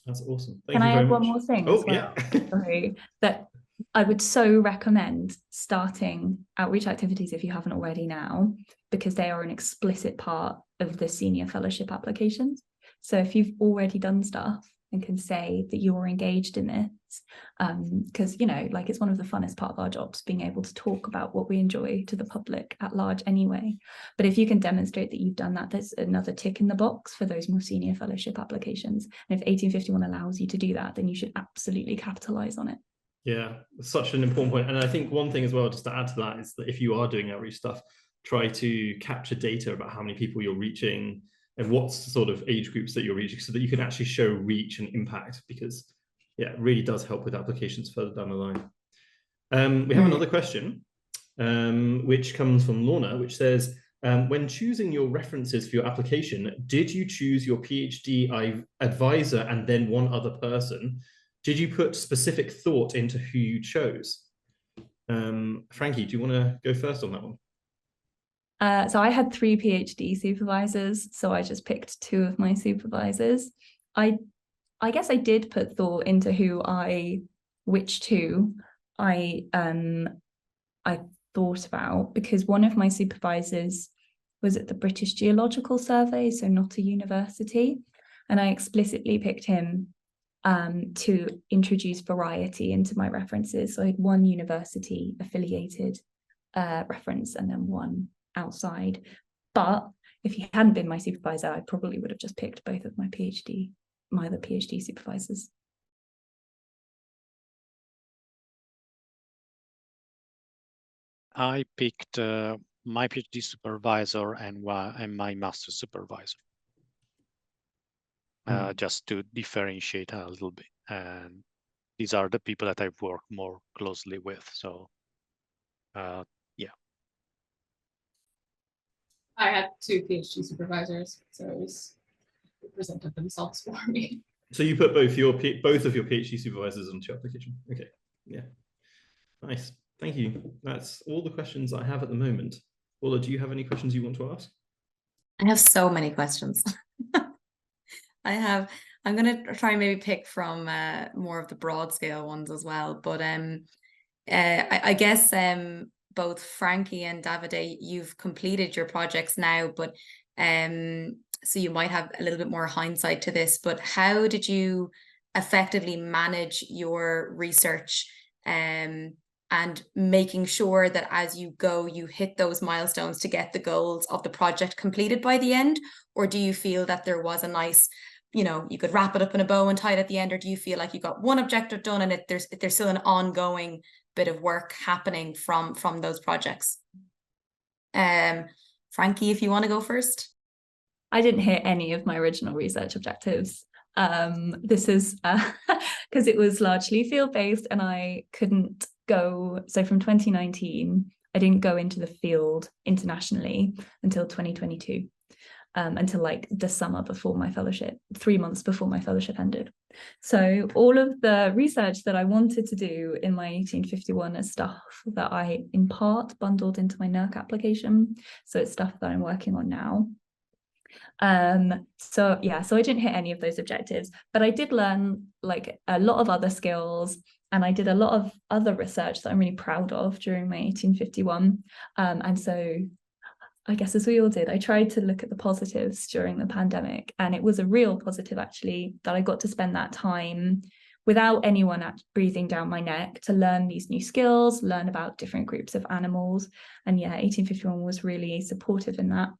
E: That's awesome.
D: Can I add one more thing as well?
E: Yeah.
D: Sorry, that I would so recommend starting outreach activities if you haven't already now, because they are an explicit part of the senior fellowship applications. So if you've already done stuff and can say that you're engaged in this, because it's one of the funnest part of our jobs, being able to talk about what we enjoy to the public at large anyway. But if you can demonstrate that you've done that, there's another tick in the box for those more senior fellowship applications. And if 1851 allows you to do that, then you should absolutely capitalize on it.
E: Yeah, such an important point. And I think one thing as well, just to add to that, is that if you are doing outreach stuff, try to capture data about how many people you're reaching and what sort of age groups that you're reaching, so that you can actually show reach and impact, because yeah, it really does help with applications further down the line. We have another question, which comes from Lorna, which says, When choosing your references for your application, did you choose your PhD advisor and then one other person? Did you put specific thought into who you chose? Frankie, do you want to go first on that one?
D: So I had 3 PhD supervisors, so I just picked 2 of my supervisors. I guess I did put thought into which 2 I thought about, because one of my supervisors was at the British Geological Survey, so not a university, and I explicitly picked him to introduce variety into my references. So I had 1 university affiliated reference and then 1 outside. But if he hadn't been my supervisor, I probably would have just picked both of my other PhD supervisors.
B: I picked my PhD supervisor and my master supervisor, just to differentiate a little bit. And these are the people that I've worked more closely with. So, yeah.
C: I had 2 PhD supervisors, so they presented themselves for me.
E: So you put both of your PhD supervisors onto your application. Okay, yeah, nice. Thank you. That's all the questions I have at the moment. Paula, do you have any questions you want to ask?
A: I have so many questions. I'm going to try and maybe pick from more of the broad scale ones as well. But I guess both Frankie and Davide, you've completed your projects now, but so you might have a little bit more hindsight to this, but how did you effectively manage your research and making sure that as you go, you hit those milestones to get the goals of the project completed by the end? Or do you feel that there was a nice, you could wrap it up in a bow and tie it at the end? Or do you feel like you got one objective done and there's still an ongoing bit of work happening from those projects? Frankie, if you want to go first.
D: I didn't hit any of my original research objectives. This is because it was largely field-based and I couldn't go. So from 2019, I didn't go into the field internationally until 2022, until like the summer before my fellowship, 3 months before my fellowship ended. So all of the research that I wanted to do in my 1851 is stuff that I in part bundled into my NERC application. So it's stuff that I'm working on now. So I didn't hit any of those objectives, but I did learn like a lot of other skills, and I did a lot of other research that I'm really proud of during my 1851. And so I guess, as we all did, I tried to look at the positives during the pandemic, and it was a real positive actually that I got to spend that time without anyone breathing down my neck to learn these new skills, learn about different groups of animals. And 1851 was really supportive in that.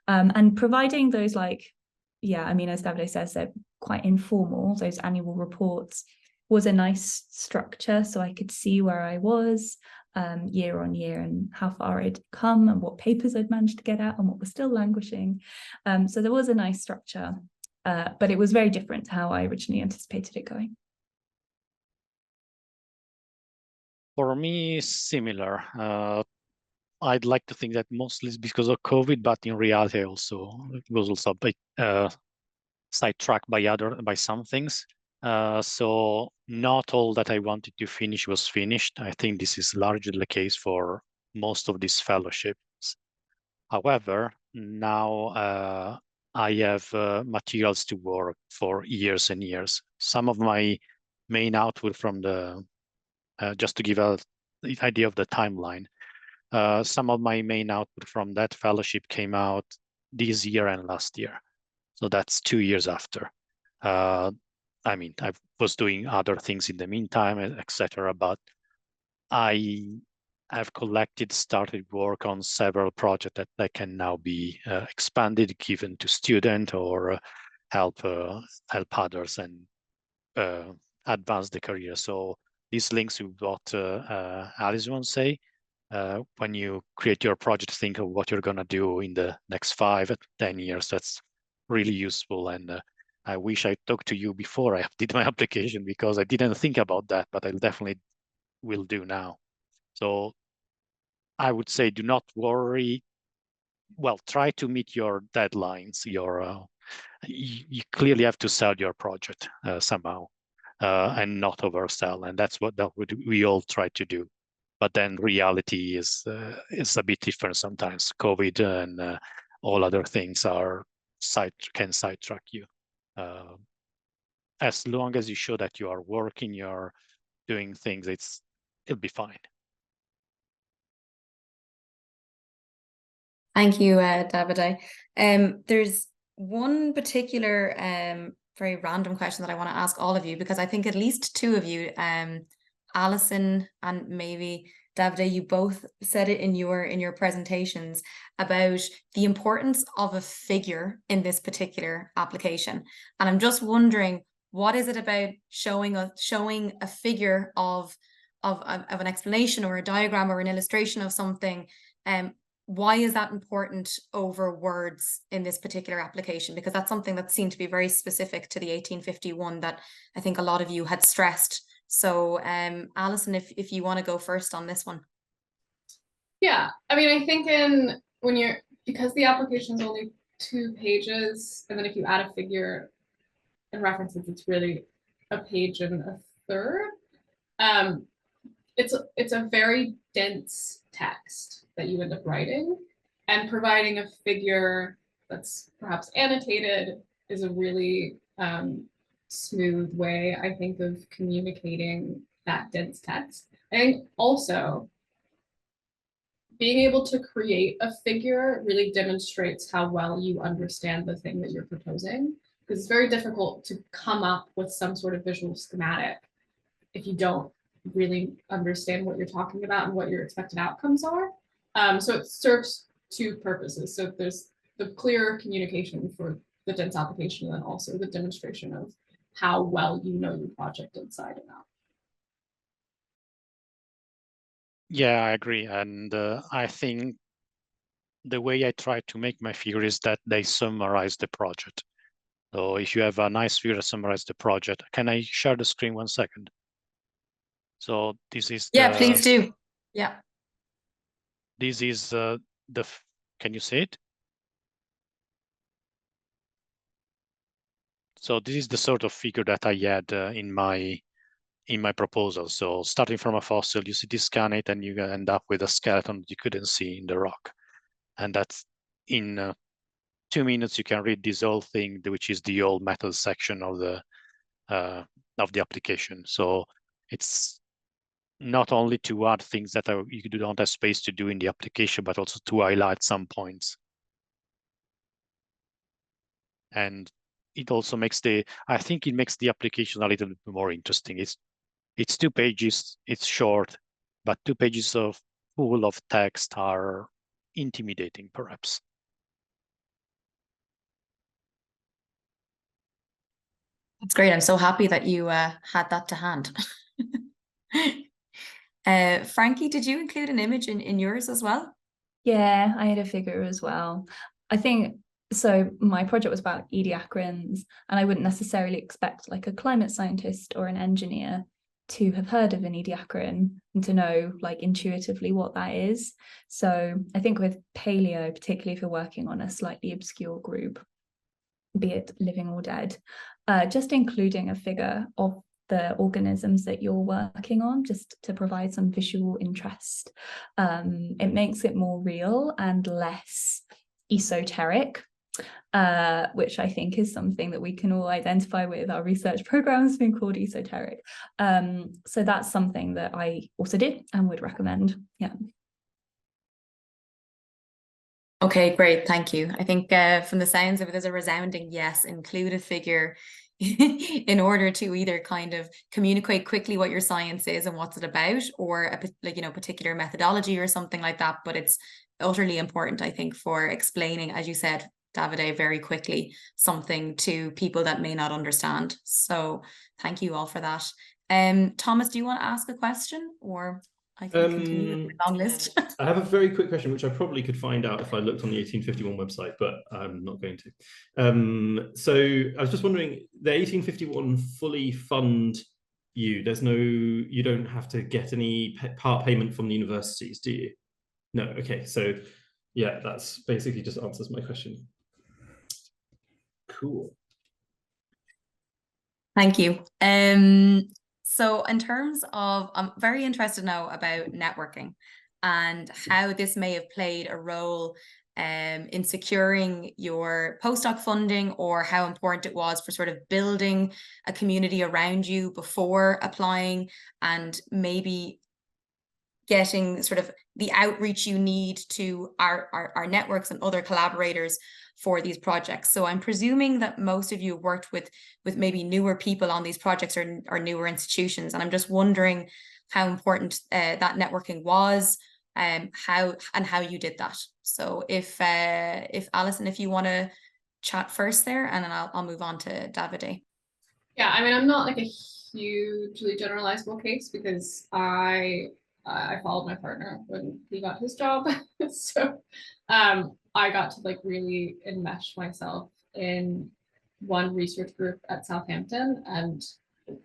D: And providing those as Davide says, they're quite informal. Those annual reports was a nice structure, so I could see where I was year on year and how far I'd come and what papers I'd managed to get out and what was still languishing. So there was a nice structure, but it was very different to how I originally anticipated it going.
B: For me, similar. I'd like to think that mostly it's because of COVID, but in reality, it was also a bit sidetracked by some things. So not all that I wanted to finish was finished. I think this is largely the case for most of these fellowships. However, now I have materials to work for years and years. Some of my main output from just to give an idea of the timeline, some of my main output from that fellowship came out this year and last year. So that's 2 years after. I was doing other things in the meantime, etc. But I have started work on several projects that can now be expanded, given to students or help others and advance the career. So this links to what Alice wants to say. When you create your project, think of what you're going to do in the next 5 to 10 years. That's really useful. And I wish I talked to you before I did my application, because I didn't think about that, but I definitely will do now. So I would say do not worry well, try to meet your deadlines. You clearly have to sell your project somehow, and not oversell, and that's what we all try to do. But then reality is a bit different sometimes. COVID and all other things can sidetrack you. As long as you show that you are working, you're doing things, it'll be fine.
A: Thank you, Davide. There's one particular very random question that I want to ask all of you, because I think at least two of you, Alison and maybe Davide, you both said it in your presentations about the importance of a figure in this particular application. And I'm just wondering, what is it about showing a figure of an explanation or a diagram or an illustration of something? Why is that important over words in this particular application? Because that's something that seemed to be very specific to the 1851 that I think a lot of you had stressed. So Alison, if you want to go first on this one.
C: Yeah, I mean, I think because the application is only 2 pages, and then if you add a figure and references, it's really a page and a third. It's a very dense text that you end up writing, and providing a figure that's perhaps annotated is a really smooth way, I think, of communicating that dense text. I think also being able to create a figure really demonstrates how well you understand the thing that you're proposing, because it's very difficult to come up with some sort of visual schematic if you don't really understand what you're talking about and what your expected outcomes are. So it serves 2 purposes. So there's the clear communication for the dense application, and then also the demonstration of how well you know your project inside and out.
B: Yeah, I agree. And I think the way I try to make my figure is that they summarize the project. So if you have a nice figure to summarize the project, can I share the screen 1 second? So this is
A: Please do. Yeah.
B: This is can you see it? So this is the sort of figure that I had in my proposal. So starting from a fossil, you CT scan it, and you end up with a skeleton that you couldn't see in the rock. And that's in 2 minutes you can read this whole thing, which is the old method section of the application. So it's not only to add things that you don't have space to do in the application, but also to highlight some points. And it also makes I think it makes the application a little bit more interesting. It's 2 pages, it's short, but 2 pages full of text are intimidating, perhaps.
A: That's great. I'm so happy that you had that to hand. Frankie, did you include an image in yours as well?
D: Yeah, I had a figure as well. I think so. My project was about ediacarans, and I wouldn't necessarily expect like a climate scientist or an engineer to have heard of an ediacaran and to know like intuitively what that is. So I think with paleo, particularly if you're working on a slightly obscure group, be it living or dead, just including a figure of the organisms that you're working on, just to provide some visual interest. It makes it more real and less esoteric, which I think is something that we can all identify with. Our research programs being called esoteric. So that's something that I also did and would recommend. Yeah.
A: Okay, great. Thank you. I think from the sounds of it, there's a resounding yes, include a figure in order to either kind of communicate quickly what your science is and what's it about, or a particular methodology or something like that. But it's utterly important, I think, for explaining, as you said, Davide, very quickly something to people that may not understand. So thank you all for that. Thomas, do you want to ask a question, or I can continue with my long list?
E: I have a very quick question, which I probably could find out if I looked on the 1851 website, but I'm not going to. So I was just wondering, the 1851 fully fund you. You don't have to get any part payment from the universities, do you? No. Okay. So Yeah, that's basically just answers my question. Cool.
A: Thank you. So in terms of, I'm very interested now about networking and how this may have played a role in securing your postdoc funding, or how important it was for sort of building a community around you before applying, and maybe getting sort of the outreach you need to our networks and other collaborators for these projects. So I'm presuming that most of you worked with maybe newer people on these projects, or newer institutions, and I'm just wondering how important that networking was, how you did that. So if Alison, if you want to chat first there, and then I'll move on to Davide.
C: Yeah, I mean, I'm not like a hugely generalizable case, because I followed my partner when he got his job. So I got to like really enmesh myself in one research group at Southampton. And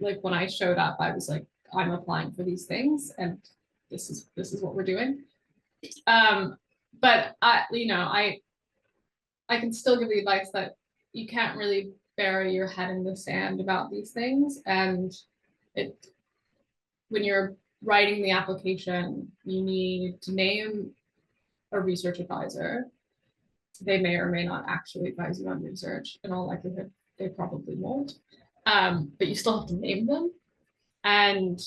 C: like when I showed up, I was like, I'm applying for these things, and this is what we're doing. But I can still give the advice that you can't really bury your head in the sand about these things. And when you're writing the application, you need to name a research advisor. They may or may not actually advise you on research. In all likelihood, they probably won't. But you still have to name them. And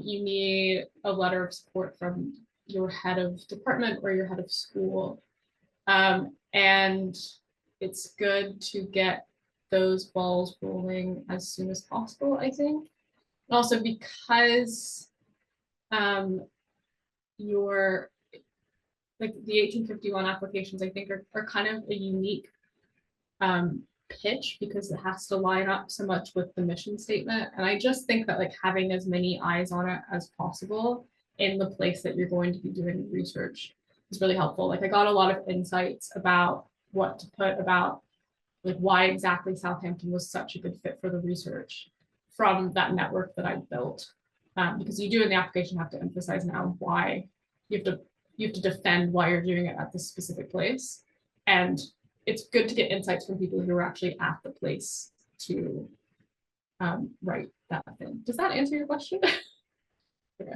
C: you need a letter of support from your head of department or your head of school. And it's good to get those balls rolling as soon as possible, I think. And also because your like the 1851 applications, I think are kind of a unique pitch, because it has to line up so much with the mission statement. And I just think that like having as many eyes on it as possible in the place that you're going to be doing research is really helpful. Like I got a lot of insights about what to put about like why exactly Southampton was such a good fit for the research from that network that I built. Because you do in the application have to emphasize now why you have to defend why you're doing it at this specific place. And it's good to get insights from people who are actually at the place to write that thing. Does that answer your question? Okay.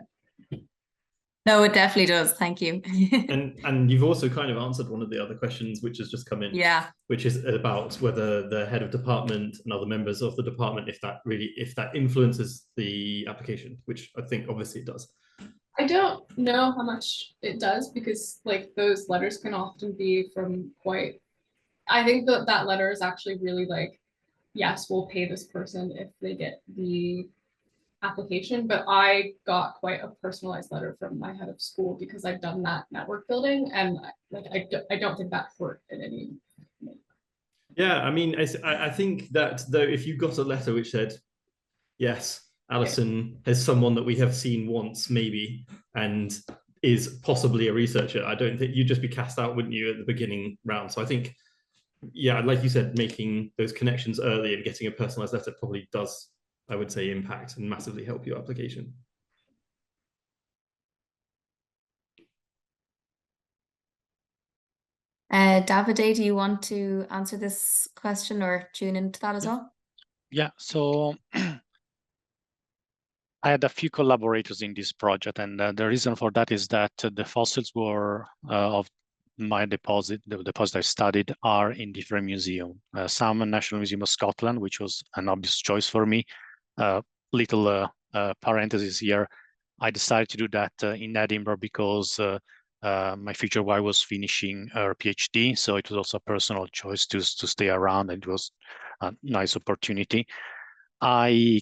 A: No, it definitely does. Thank you.
E: And you've also kind of answered one of the other questions which has just come in.
A: Yeah.
E: Which is about whether the head of department and other members of the department, if that influences the application, which I think obviously it does.
C: I don't know how much it does, because like those letters can often be from quite, I think that letter is actually really like, yes, we'll pay this person if they get the application. But I got quite a personalized letter from my head of school because I've done that network building, and like I don't think that hurt in any.
E: Yeah, I mean, I think that though, if you got a letter which said, yes, Alison is someone that we have seen once, maybe, and is possibly a researcher, I don't think you'd just be cast out, wouldn't you, at the beginning round? So I think, yeah, like you said, making those connections early and getting a personalized letter probably does, I would say, impact and massively help your application.
A: Davide, do you want to answer this question or tune into that as well?
B: Yeah, so I had a few collaborators in this project, and the reason for that is that the fossils were of my deposit, the deposit I studied, are in different museums. Some National Museum of Scotland, which was an obvious choice for me. Little parenthesis here, I decided to do that in Edinburgh because my future wife was finishing her PhD, so it was also a personal choice to stay around, and it was a nice opportunity. My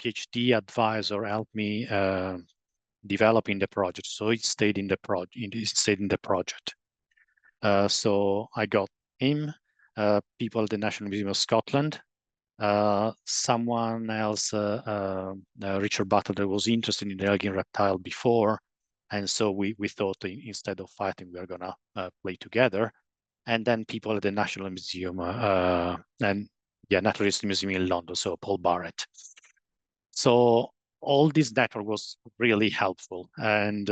B: PhD advisor helped me developing the project, so it stayed in the project. So I got him, people at the National Museum of Scotland, someone else, Richard Butler, that was interested in the Elgin reptile before, and so we thought instead of fighting, we are gonna play together. And then people at the National Museum and Natural History Museum in London, so Paul Barrett. So all this network was really helpful, and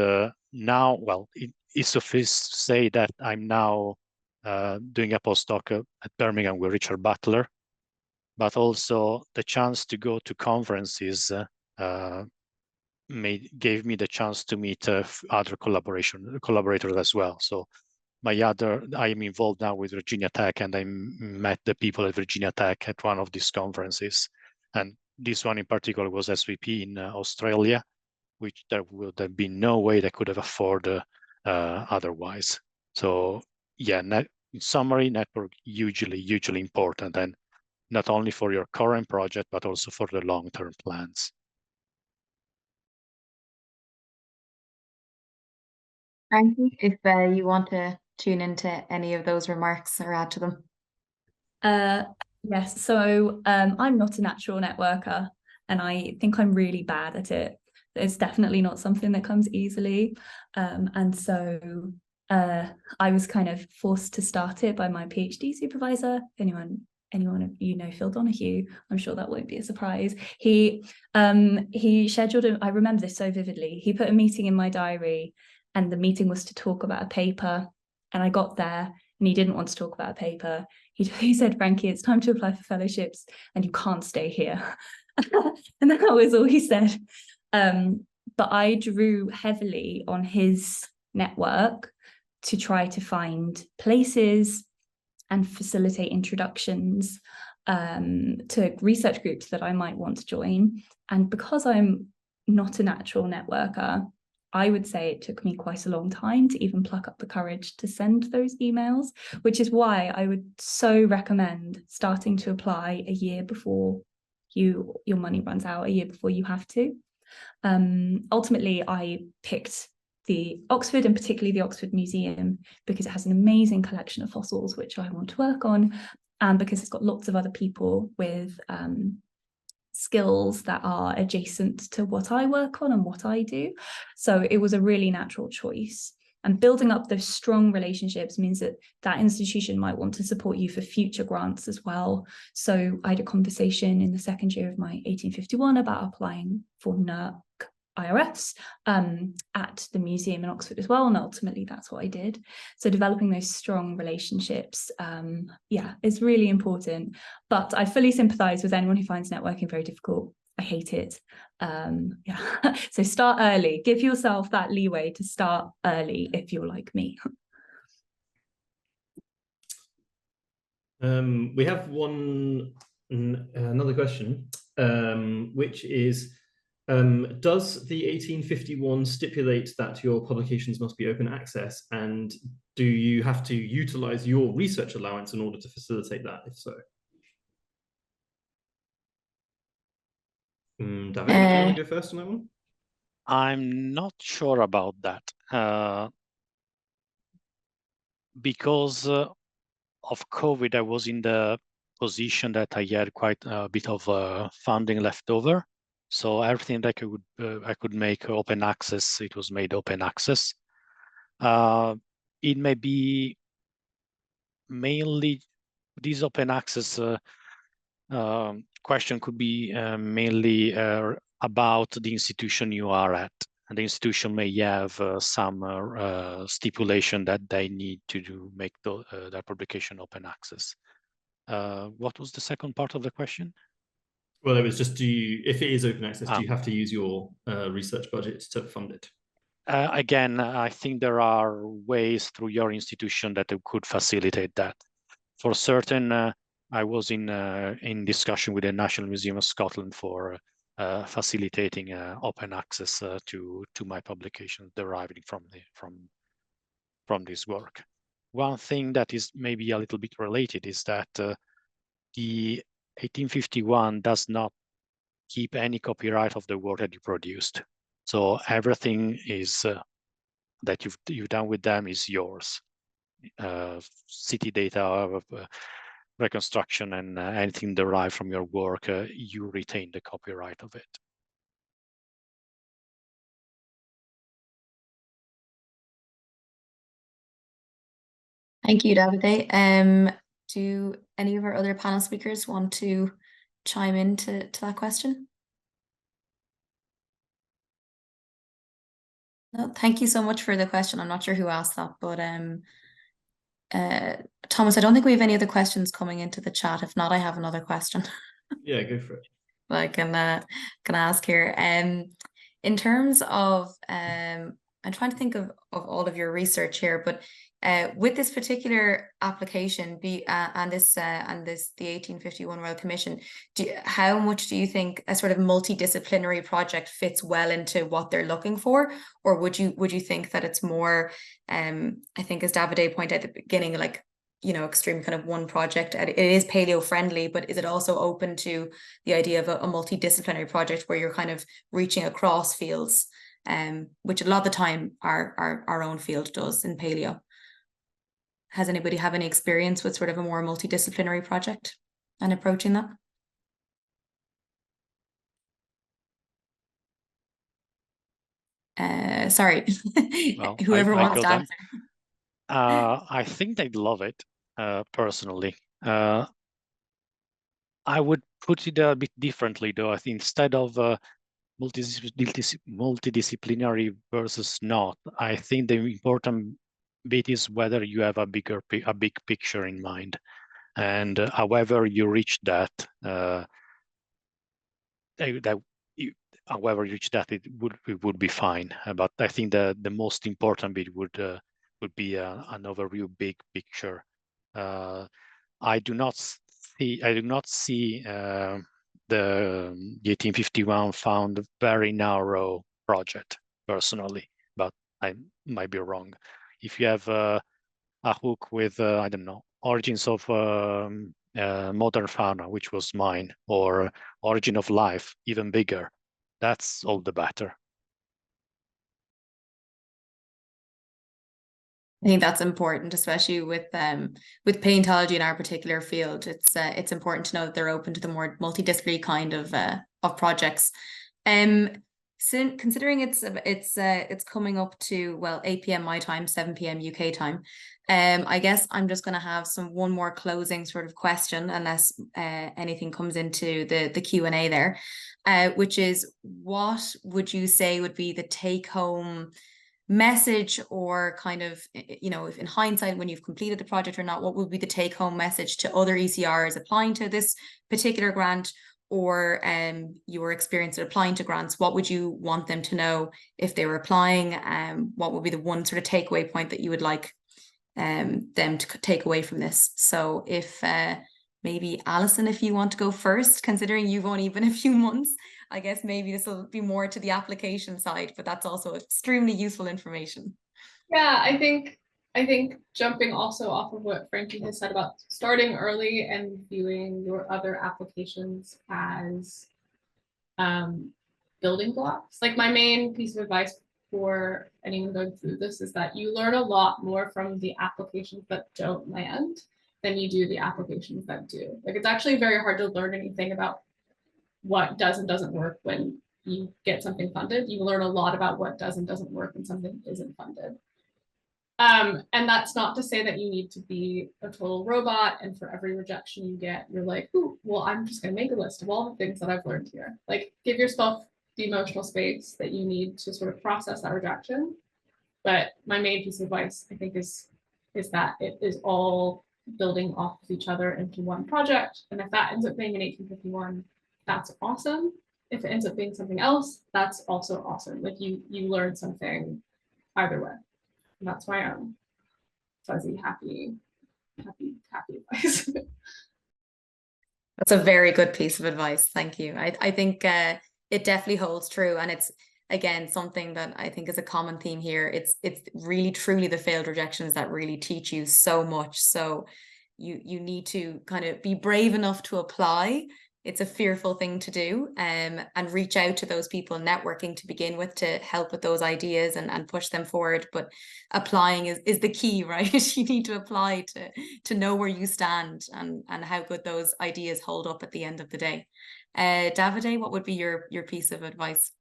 B: now, well, it's suffice to say that I'm now doing a postdoc at Birmingham with Richard Butler, but also the chance to go to conferences gave me the chance to meet other collaborators as well. So I am involved now with Virginia Tech, and I met the people at Virginia Tech at one of these conferences. And this one in particular was SVP in Australia, which there would have been no way they could have afforded otherwise. So yeah, in summary, network hugely important, and not only for your current project, but also for the long-term plans.
A: Frankie, if you want to tune into any of those remarks or add to them.
D: Yes, so I'm not a natural networker, and I think I'm really bad at it. It's definitely not something that comes easily. And so I was kind of forced to start it by my PhD supervisor. Anyone of you know Phil Donahue, I'm sure that won't be a surprise. He scheduled I remember this so vividly. He put a meeting in my diary, and the meeting was to talk about a paper. And I got there, and he didn't want to talk about a paper. He said, Frankie, it's time to apply for fellowships, and you can't stay here. And that was all he said. But I drew heavily on his network to try to find places and facilitate introductions to research groups that I might want to join. And because I'm not a natural networker, I would say it took me quite a long time to even pluck up the courage to send those emails, which is why I would so recommend starting to apply a year before your money runs out, a year before you have to. Ultimately, I picked the Oxford, and particularly the Oxford Museum, because it has an amazing collection of fossils which I want to work on, and because it's got lots of other people with skills that are adjacent to what I work on and what I do. So it was a really natural choice. And building up those strong relationships means that that institution might want to support you for future grants as well. So I had a conversation in the second year of my 1851 about applying for NERC IRS at the museum in Oxford as well, and ultimately that's what I did. So developing those strong relationships, is really important. But I fully sympathise with anyone who finds networking very difficult. I hate it. So start early. Give yourself that leeway to start early if you're like me.
E: We have another question, which is, does the 1851 stipulate that your publications must be open access, and do you have to utilize your research allowance in order to facilitate that, if so? David, do you want to go first on that one?
B: I'm not sure about that. Because of COVID, I was in the position that I had quite a bit of funding left over. So everything that I could make open access, it was made open access. It may be mainly this open access question could be mainly about the institution you are at. And the institution may have some stipulation that they need to make their publication open access. What was the second part of the question?
E: Well, it was just, if it is open access, do you have to use your research budget to fund it?
B: Again, I think there are ways through your institution that could facilitate that. For certain, I was in discussion with the National Museum of Scotland for facilitating open access to my publications deriving from this work. One thing that is maybe a little bit related is that the 1851 does not keep any copyright of the work that you produced. So everything is that you've done with them is yours. City data, reconstruction, and anything derived from your work, you retain the copyright of it.
A: Thank you, Davide. Do any of our other panel speakers want to chime in to that question? No, thank you so much for the question. I'm not sure who asked that, but Thomas, I don't think we have any other questions coming into the chat. If not, I have another question.
E: Yeah, go for it.
A: I can ask here. In terms of I'm trying to think of all of your research here, but with this particular application, and this the 1851 Royal Commission, how much do you think a sort of multidisciplinary project fits well into what they're looking for, or would you think that it's more, I think as Davide pointed out at the beginning, like, you know, extreme kind of one project? It is paleo friendly, but is it also open to the idea of a multidisciplinary project where you're kind of reaching across fields, which a lot of the time our own field does in paleo? Has anybody have any experience with sort of a more multidisciplinary project and approaching that? Sorry,
B: Well,
A: whoever
B: I
A: wants
B: got
A: to
B: them.
A: answer.
B: I think they'd love it, personally. I would put it a bit differently, though. I think instead of multidisciplinary versus not, I think the important bit is whether you have a big picture in mind, and however you reach that, however you reach that, it would be fine. But I think the most important bit would be an overview, big picture. I do not see the 1851 found a very narrow project personally, but I might be wrong. If you have a hook with I don't know, origins of modern fauna, which was mine, or origin of life, even bigger, that's all the better.
A: I think that's important, especially with paleontology in our particular field. It's important to know that they're open to the more multidisciplinary kind of projects. Considering it's coming up to, well, 8 p.m. my time, 7 p.m. UK time. I guess I'm just going to have one more closing sort of question, unless anything comes into the Q&A there, which is, what would you say would be the take home message, or kind of, you know, if in hindsight, when you've completed the project or not, what would be the take home message to other ECRs applying to this particular grant, or your experience at applying to grants? What would you want them to know if they were applying? What would be the one sort of takeaway point that you would like them to take away from this? So if maybe Alison, if you want to go first, considering you've only been a few months, I guess maybe this will be more to the application side, but that's also extremely useful information.
C: Yeah, I think jumping also off of what Frankie has said about starting early and viewing your other applications as building blocks. Like, my main piece of advice for anyone going through this is that you learn a lot more from the applications that don't land than you do the applications that do. Like, it's actually very hard to learn anything about what does and doesn't work when you get something funded. You learn a lot about what does and doesn't work when something isn't funded. And that's not to say that you need to be a total robot, and for every rejection you get, you're like, ooh, well, I'm just going to make a list of all the things that I've learned here. Like, give yourself the emotional space that you need to sort of process that rejection. But my main piece of advice, I think, is that it is all building off of each other into one project. And if that ends up being an 1851, that's awesome. If it ends up being something else, that's also awesome. Like, you learn something either way. And that's why I'm fuzzy, happy advice.
A: That's a very good piece of advice. Thank you. I think it definitely holds true. And it's, again, something that I think is a common theme here. It's really truly the failed rejections that really teach you so much. So you need to kind of be brave enough to apply. It's a fearful thing to do, and reach out to those people networking to begin with to help with those ideas and push them forward. But applying is the key, right? You need to apply to know where you stand and how good those ideas hold up at the end of the day. Davide, what would be your piece of advice?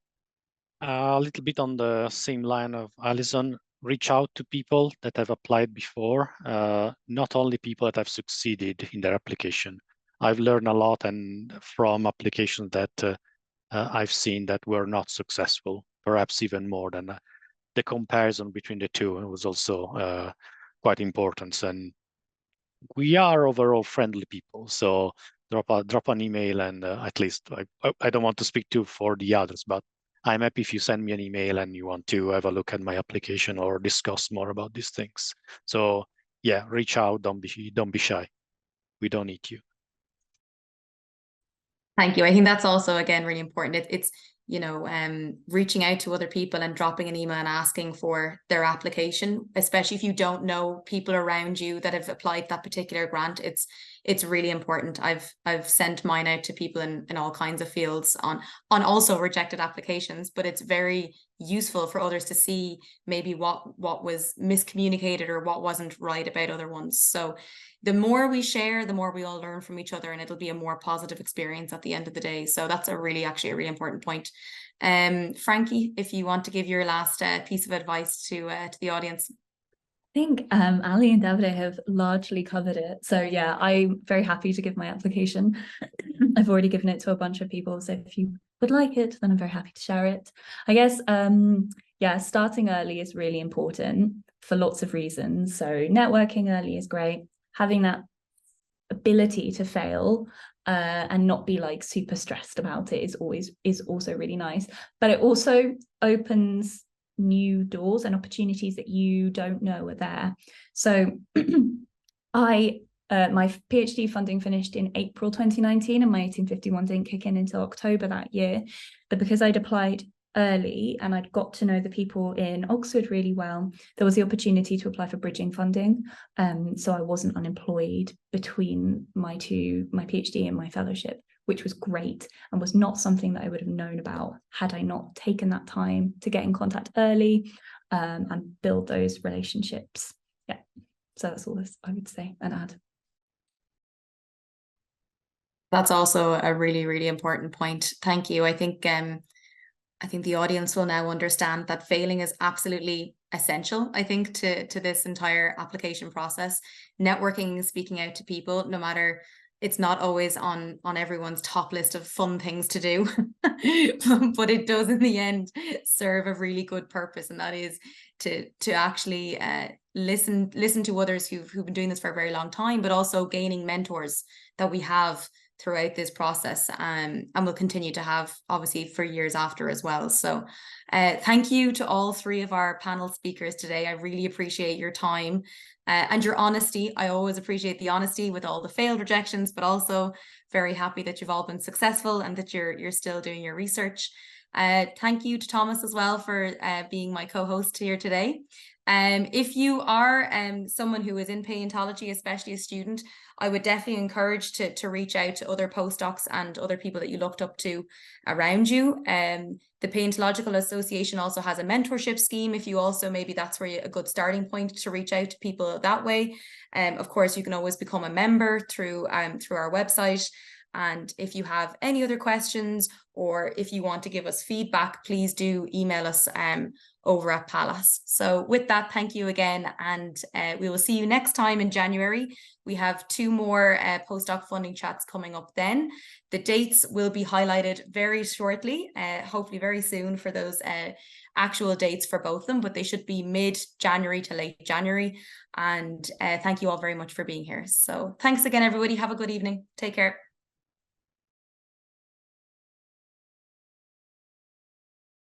B: A little bit on the same line of Alison. Reach out to people that have applied before, not only people that have succeeded in their application. I've learned a lot and from applications that I've seen that were not successful, perhaps even more than the comparison between the two was also quite important. And we are overall friendly people, so drop an email, and at least I don't want to speak for the others, but I'm happy if you send me an email and you want to have a look at my application or discuss more about these things. So yeah, reach out. Don't be shy. We don't need you.
A: Thank you. I think that's also, again, really important. It's reaching out to other people and dropping an email and asking for their application, especially if you don't know people around you that have applied that particular grant. It's really important. I've sent mine out to people in all kinds of fields on also rejected applications, but it's very useful for others to see maybe what was miscommunicated or what wasn't right about other ones. So the more we share, the more we all learn from each other, and it'll be a more positive experience at the end of the day. So that's actually a really important point. Frankie, if you want to give your last piece of advice to the audience.
D: I think Ali and Davide have largely covered it. So yeah, I'm very happy to give my application. I've already given it to a bunch of people. So if you would like it, then I'm very happy to share it. I guess, yeah, starting early is really important for lots of reasons. So networking early is great. Having that ability to fail and not be like super stressed about it is also really nice. But it also opens new doors and opportunities that you don't know are there. So my PhD funding finished in April 2019, and my 1851 didn't kick in until October that year. But because I'd applied early and I'd got to know the people in Oxford really well, there was the opportunity to apply for bridging funding. So I wasn't unemployed between my PhD and my fellowship, which was great and was not something that I would have known about had I not taken that time to get in contact early and build those relationships. Yeah, so that's all I would say and add.
A: That's also a really, really important point. Thank you. I think the audience will now understand that failing is absolutely essential, I think, to this entire application process. Networking, speaking out to people, no matter, it's not always on everyone's top list of fun things to do, but it does in the end serve a really good purpose, and that is to actually listen to others who've been doing this for a very long time, but also gaining mentors that we have throughout this process, and we'll continue to have, obviously, for years after as well. So thank you to all three of our panel speakers today. I really appreciate your time and your honesty. I always appreciate the honesty with all the failed rejections, but also very happy that you've all been successful and that you're still doing your research. Thank you to Thomas as well for being my co-host here today. If you are someone who is in paleontology, especially a student, I would definitely encourage to reach out to other postdocs and other people that you looked up to around you. The Paleontological Association also has a mentorship scheme. If you also, maybe that's where a good starting point to reach out to people that way. Of course, you can always become a member through our website. And if you have any other questions, or if you want to give us feedback, please do email us over at Pallas. So with that, thank you again, and we will see you next time in January. We have 2 more postdoc funding chats coming up then. The dates will be highlighted very shortly, hopefully very soon, for those actual dates for both of them, but they should be mid-January to late January. And thank you all very much for being here. So thanks again, everybody. Have a good evening. Take care.